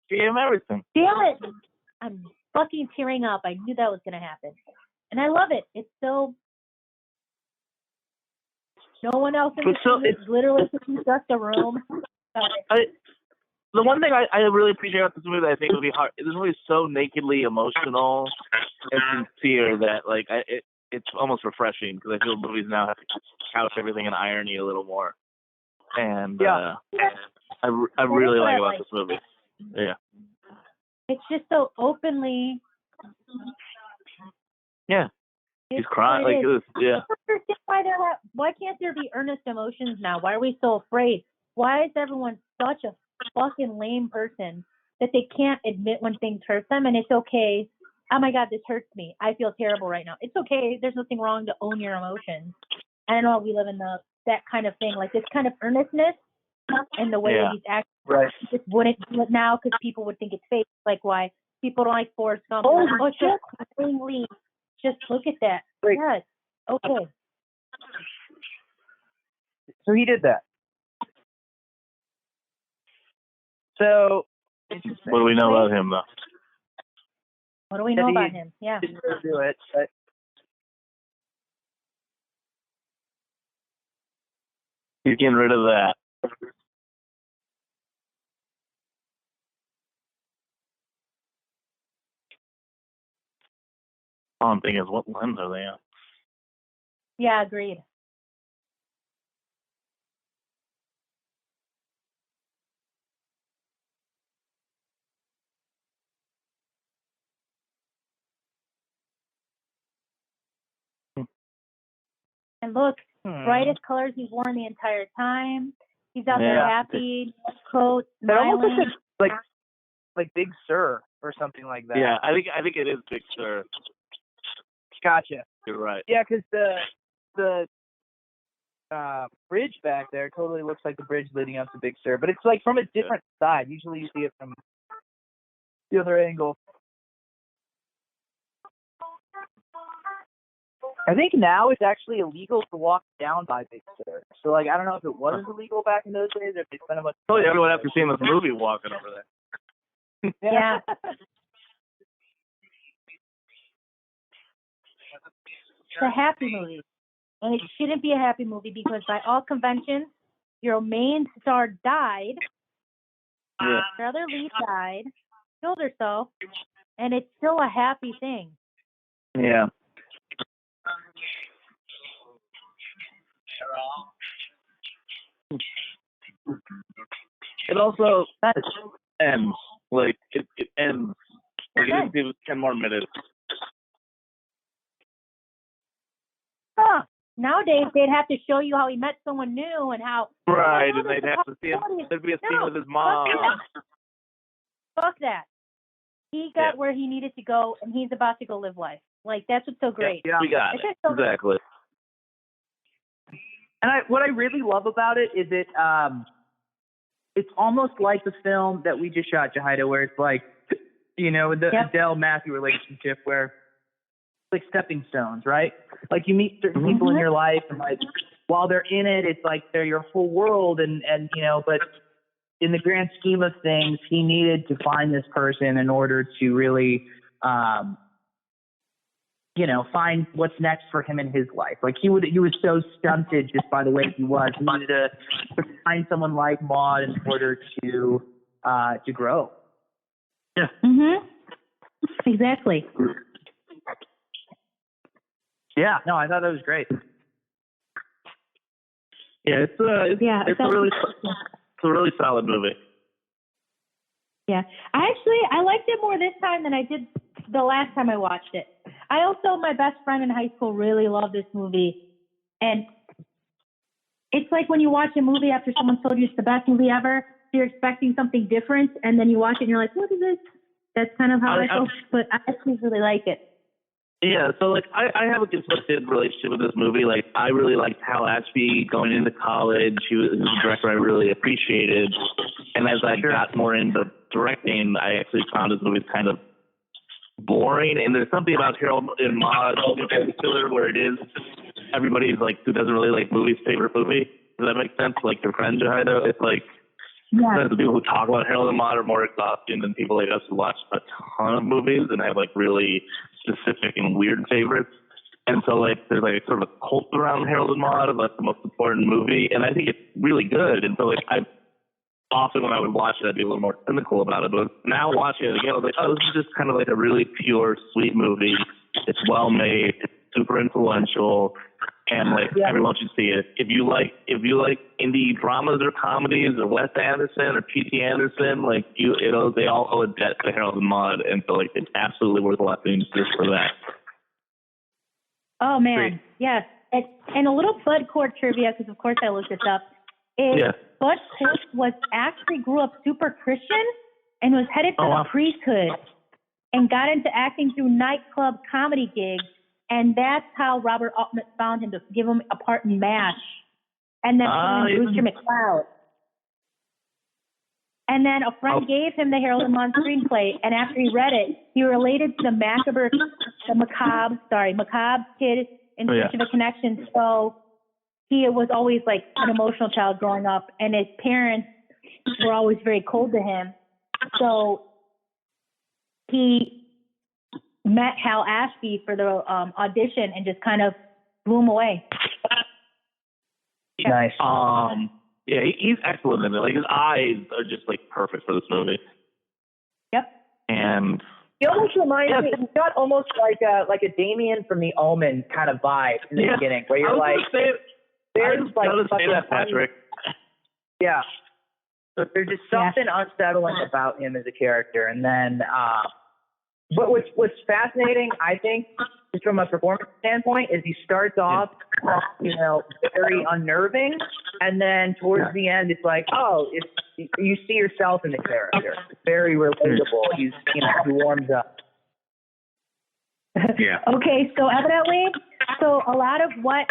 She gave him everything. Damn it. I'm fucking tearing up. I knew that was going to happen. And I love it. It's so... No one else in the room. It's literally just a room. The one thing I really appreciate about this movie that I think would be hard, this movie is so nakedly emotional and sincere that like it's almost refreshing because I feel movies now have to couch everything in irony a little more. And I really like about this movie. Yeah. It's just so openly. Yeah. He's crying like this. Yeah. Why can't there be earnest emotions now? Why are we so afraid? Why is everyone such a fucking lame person that they can't admit when things hurt them and it's okay? Oh my God, this hurts me. I feel terrible right now. It's okay. There's nothing wrong to own your emotions. I don't know. We live in that kind of thing, like this kind of earnestness and the way he's acting. Right. Just wouldn't do it now because people would think it's fake. Like why people don't like Forrest Gump. Just look at that. Wait. Yes. Okay. So he did that. So, what do we know about him, though? What do we know about him? Yeah. Didn't do it, but he's getting rid of that. All I'm thinking is, what lens are they on? Yeah, agreed. And look, brightest colors he's worn the entire time. He's out there happy, coat, smiling. like Big Sur or something like that. Yeah, I think it is Big Sur. Gotcha. You're right. Yeah, because the bridge back there totally looks like the bridge leading up to Big Sur, but it's like from a different side. Usually you see it from the other angle. I think now it's actually illegal to walk down by Big Sur. So, like, I don't know if it was illegal back in those days or if they spent a bunch of time. Everyone after seeing this movie walking over there. Yeah. It's a happy movie. And it shouldn't be a happy movie because by all conventions, your main star died. Yeah. Your other lead died, killed herself, and it's still a happy thing. Yeah. It also ends. Like, it ends. Like, it just gives 10 more minutes. Huh. Nowadays, they'd have to show you how he met someone new and how... Right, and they'd have to see him. There'd be a scene with his mom. Fuck that. He got where he needed to go, and he's about to go live life. Like, that's what's so great. Yeah, we got it. Exactly. And what I really love about it is it's almost like the film that we just shot, Jahida, where it's like, you know, the Adele-Matthew relationship where like stepping stones, right? Like you meet certain people in your life and like while they're in it, it's like they're your whole world and you know, but in the grand scheme of things, he needed to find this person in order to really, you know, find what's next for him in his life. Like he was so stunted just by the way he was. He needed to find someone like Maude in order to grow. Yeah. Exactly. Yeah. No, I thought that was great. Yeah, it's a really solid movie. Yeah, I liked it more this time than I did the last time I watched it. My best friend in high school really loved this movie. And it's like when you watch a movie after someone told you it's the best movie ever, you're expecting something different, and then you watch it and you're like, what is this? That's kind of how I felt, but I actually really like it. Yeah, so like I have a conflicted relationship with this movie. Like I really liked Hal Ashby going into college. He was a director I really appreciated. And as I got more into directing, I actually found this movie kind of boring. And there's something about Harold and Maude in particular where it is everybody's like who doesn't really like movies' favorite movie. Does that make sense? Like their friend behind it. It's like the people who talk about Harold and Maude are more exhausting than people like us who watch a ton of movies and have like really specific and weird favorites. And so like there's like sort of a cult around Harold and Maude of like the most important movie, and I think it's really good. And so like I often when I would watch it I'd be a little more cynical about it. But now watching it again I was like, oh, this is just kind of like a really pure, sweet movie. It's well made, it's super influential, and like everyone should see it. If you like indie dramas or comedies or Wes Anderson or P.T. Anderson, like they all owe a debt to Harold and Maude, and so like it's absolutely worth watching just for that. Oh man, yes. And a little Bud Cort trivia, because of course I looked this up. Bud Cort grew up super Christian and was headed for the priesthood and got into acting through nightclub comedy gigs. And that's how Robert Altman found him to give him a part in MASH. And then Brewster McCloud. And then a friend gave him the Harold and Maude screenplay, and after he read it, he related to the macabre kid in Search of a Connection. So he was always like an emotional child growing up, and his parents were always very cold to him. So he met Hal Ashby for the audition and just kind of blew him away. Nice. Yeah, he's excellent in it. Like his eyes are just like perfect for this movie. Yep. And he almost reminds me. He's got almost like a Damien from The Omen kind of vibe in the beginning, where you're like, there's like Patrick. Yeah. So there's just something unsettling about him as a character, and then. But what's fascinating, I think, just from a performance standpoint, is he starts off, very unnerving, and then towards the end, it's like, you see yourself in the character. It's very relatable. He warms up. Yeah. Okay, so evidently, a lot of what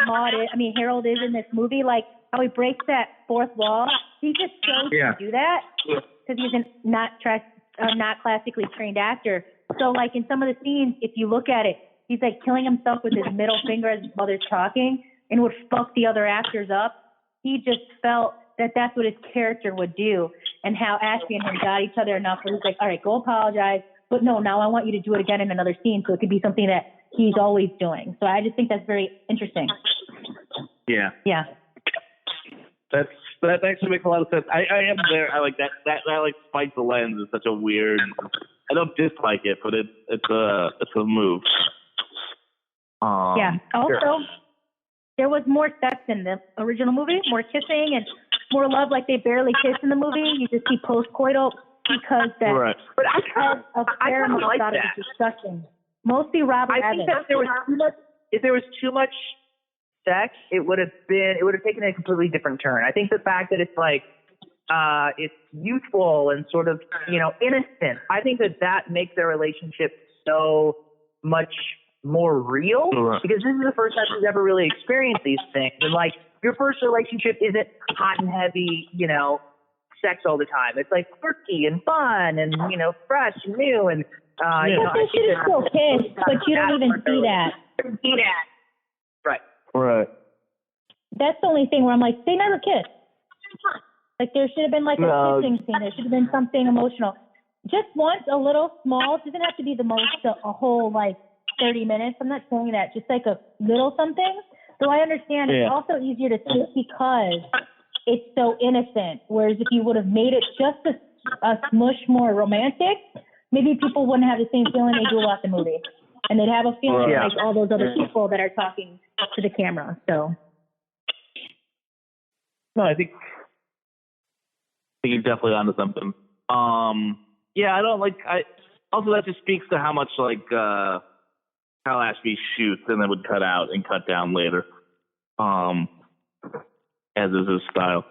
Harold is in this movie, like how he breaks that fourth wall, he just chose to do that because he's not classically trained actor. So, like, in some of the scenes, if you look at it, he's, like, killing himself with his middle finger as his mother's talking and would fuck the other actors up. He just felt that that's what his character would do. And how Ashby and him got each other enough where he's like, all right, go apologize. But no, now I want you to do it again in another scene. So it could be something that he's always doing. So I just think that's very interesting. Yeah. Yeah. That actually makes a lot of sense. I am there. I like that like spikes the lens is such a weird. I don't dislike it, but it's a move. Also, there was more sex in the original movie, more kissing and more love. Like they barely kiss in the movie. You just see post-coital because that. Right. But I kind of like that. It was disgusting. Mostly Robert Evans. I think that if there was too much sex, it would have taken a completely different turn. I think the fact that it's like it's youthful and sort of innocent, I think that makes their relationship so much more real, because this is the first time she's ever really experienced these things. And like your first relationship isn't hot and heavy, sex all the time. It's like quirky and fun and fresh and new and they should have still kissed, but you don't even see that. Right. That's the only thing where I'm like, they never kissed. Like there should have been like a kissing scene. There should have been something emotional. Just once, a little small. It doesn't have to be the most, a whole like 30 minutes. I'm not saying that. Just like a little something. So I understand it's also easier to see because it's so innocent. Whereas if you would have made it just a smush more romantic, maybe people wouldn't have the same feeling they do about the movie. And they'd have a feeling like all those other people that are talking to the camera. So. No, I think he's definitely onto something. I don't like. Also, that just speaks to how much like Hal Ashby shoots and then would cut out and cut down later, as is his style.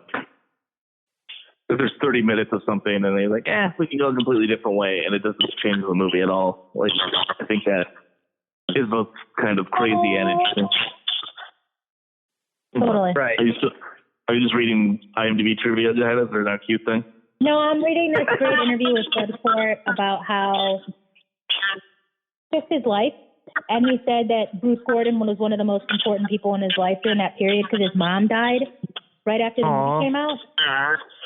if there's 30 minutes of something and they're like, we can go a completely different way, and it doesn't change the movie at all. Like, I think that is both kind of crazy and interesting. Totally. Right. Are you just reading IMDb trivia, Johannes, or is that a cute thing? No, I'm reading this great interview with Bloodsport about how just his life. And he said that Bruce Gordon was one of the most important people in his life during that period because his mom died right after the movie came out.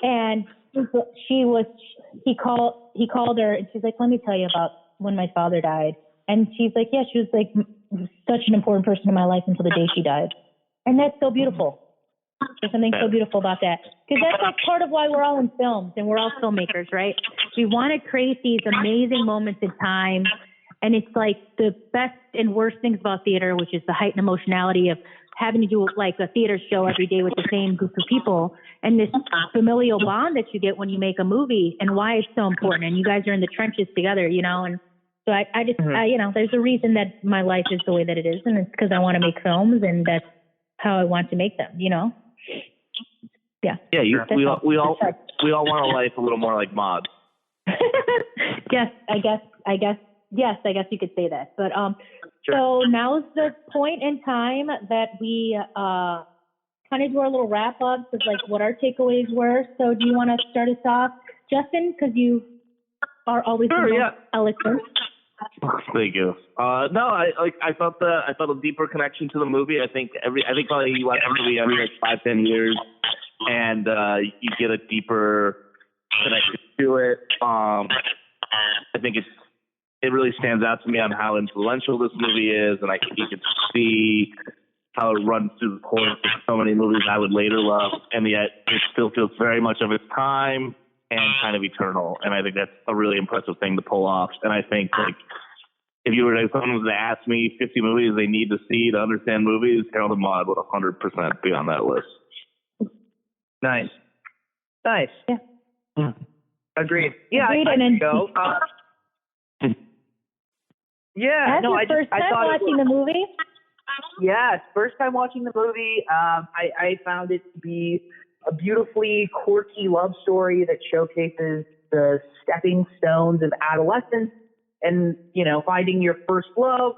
And he called her and she's like, let me tell you about when my father died. And she's like, yeah, she was like such an important person in my life until the day she died. And that's so beautiful. There's something so beautiful about that. Because that's like part of why we're all in films and we're all filmmakers, right? We want to create these amazing moments in time. And it's like the best and worst things about theater, which is the heightened emotionality of having to do like a theater show every day with the same group of people, and this familial bond that you get when you make a movie, and why it's so important. And you guys are in the trenches together, you know. And so I just, there's a reason that my life is the way that it is, and it's because I want to make films, and that's how I want to make them, you know. Yeah. Yeah. We all want a life a little more like Maude. Yes, I guess. Yes, I guess you could say that. But so now's the point in time that we kind of do our little wrap ups of like what our takeaways were. So do you want to start us off, Justin? Because you are always eloquent. Thank you. No, I felt a deeper connection to the movie. I think probably you watch the movie every like 5-10 years, and you get a deeper connection to it. I think it really stands out to me on how influential this movie is, and I think you can see how it runs through the course of so many movies I would later love, and yet it still feels very much of its time and kind of eternal. And I think that's a really impressive thing to pull off. And I think like if someone was to ask me 50 movies they need to see to understand movies, Harold and Maude would 100% be on that list. Nice. Yeah. Agreed. Yeah, Agreed, I go. Yeah, That's your first time watching the movie? Yes, first time watching the movie. I found it to be a beautifully quirky love story that showcases the stepping stones of adolescence and, you know, finding your first love,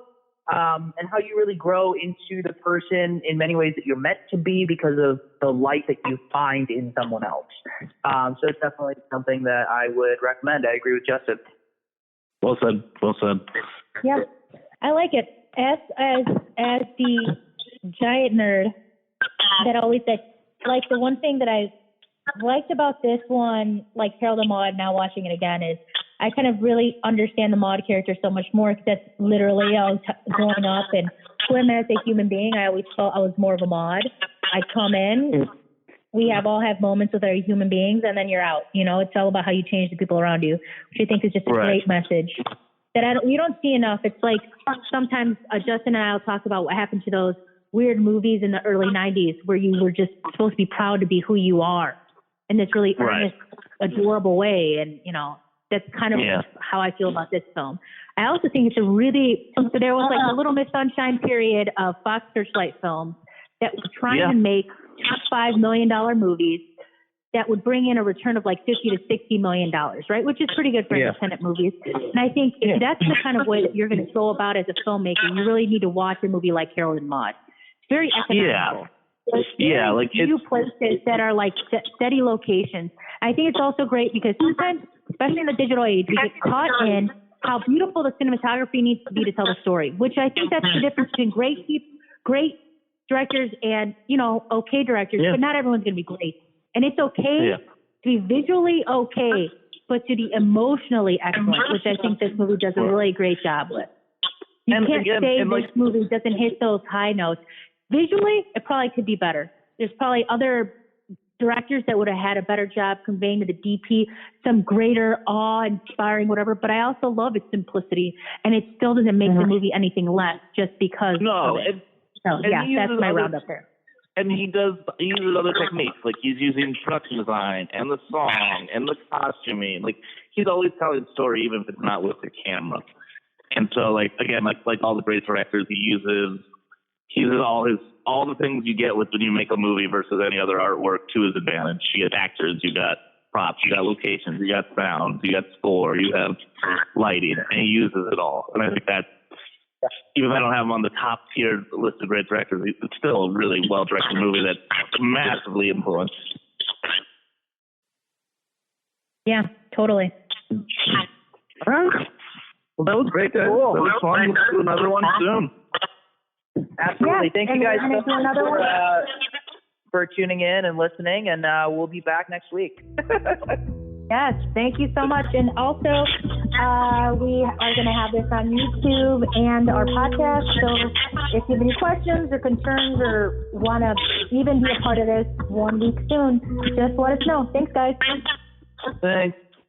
and how you really grow into the person in many ways that you're meant to be because of the light that you find in someone else. So it's definitely something that I would recommend. I agree with Justin. Well said. Yeah, I like it. As the giant nerd that always said, like the one thing that I liked about this one, like Harold and Maude, now watching it again, is I kind of really understand the Maude character so much more, because that's literally I was growing up, and Slim as a human being, I always felt I was more of a Maude. I come in, we all have moments with our human beings, and then you're out. You know, it's all about how you change the people around you, which I think is just a great message that you don't see enough. It's like sometimes Justin and I will talk about what happened to those weird movies in the early 90s where you were just supposed to be proud to be who you are in this really earnest, adorable way. And, you know, that's kind of how I feel about this film. I also think it's so there was like a Little Miss Sunshine period of Fox Searchlight films that were trying to make $5 million movies that would bring in a return of like $50 to $60 million, right? Which is pretty good for independent movies. And I think if that's the kind of way that you're going to go about as a filmmaker, you really need to watch a movie like Harold and Maude. It's very economical. Like few places that are like steady locations. I think it's also great because sometimes, especially in the digital age, we get caught in how beautiful the cinematography needs to be to tell the story, which I think that's the difference between great directors and, you know, okay directors, but not everyone's going to be great. And it's okay to be visually okay, but to be emotionally excellent, which I think this movie does a really great job with. You can't say this movie doesn't hit those high notes. Visually, it probably could be better. There's probably other directors that would have had a better job conveying to the DP some greater awe-inspiring whatever, but I also love its simplicity, and it still doesn't make the movie anything less just because of it. So, that's my roundup there. And he uses other techniques, like he's using production design and the song and the costuming. Like he's always telling the story, even if it's not with the camera. And so, like again, like all the great directors, he uses all the things you get with when you make a movie versus any other artwork to his advantage. You get actors, you got props, you got locations, you got sound, you got score, you have lighting, and he uses it all. And I think that, even if I don't have him on the top tier list of great directors, it's still a really well-directed movie that's massively influenced. Yeah, totally. All right. Well, that was great, guys. Cool. That was fun. We'll do another one soon. Absolutely. Yeah, Thank and you guys we're gonna so do much another one. for tuning in and listening, and we'll be back next week. Yes, thank you so much. And also, we are going to have this on YouTube and our podcast. So if you have any questions or concerns or want to even be a part of this 1 week soon, just let us know. Thanks, guys. Thanks.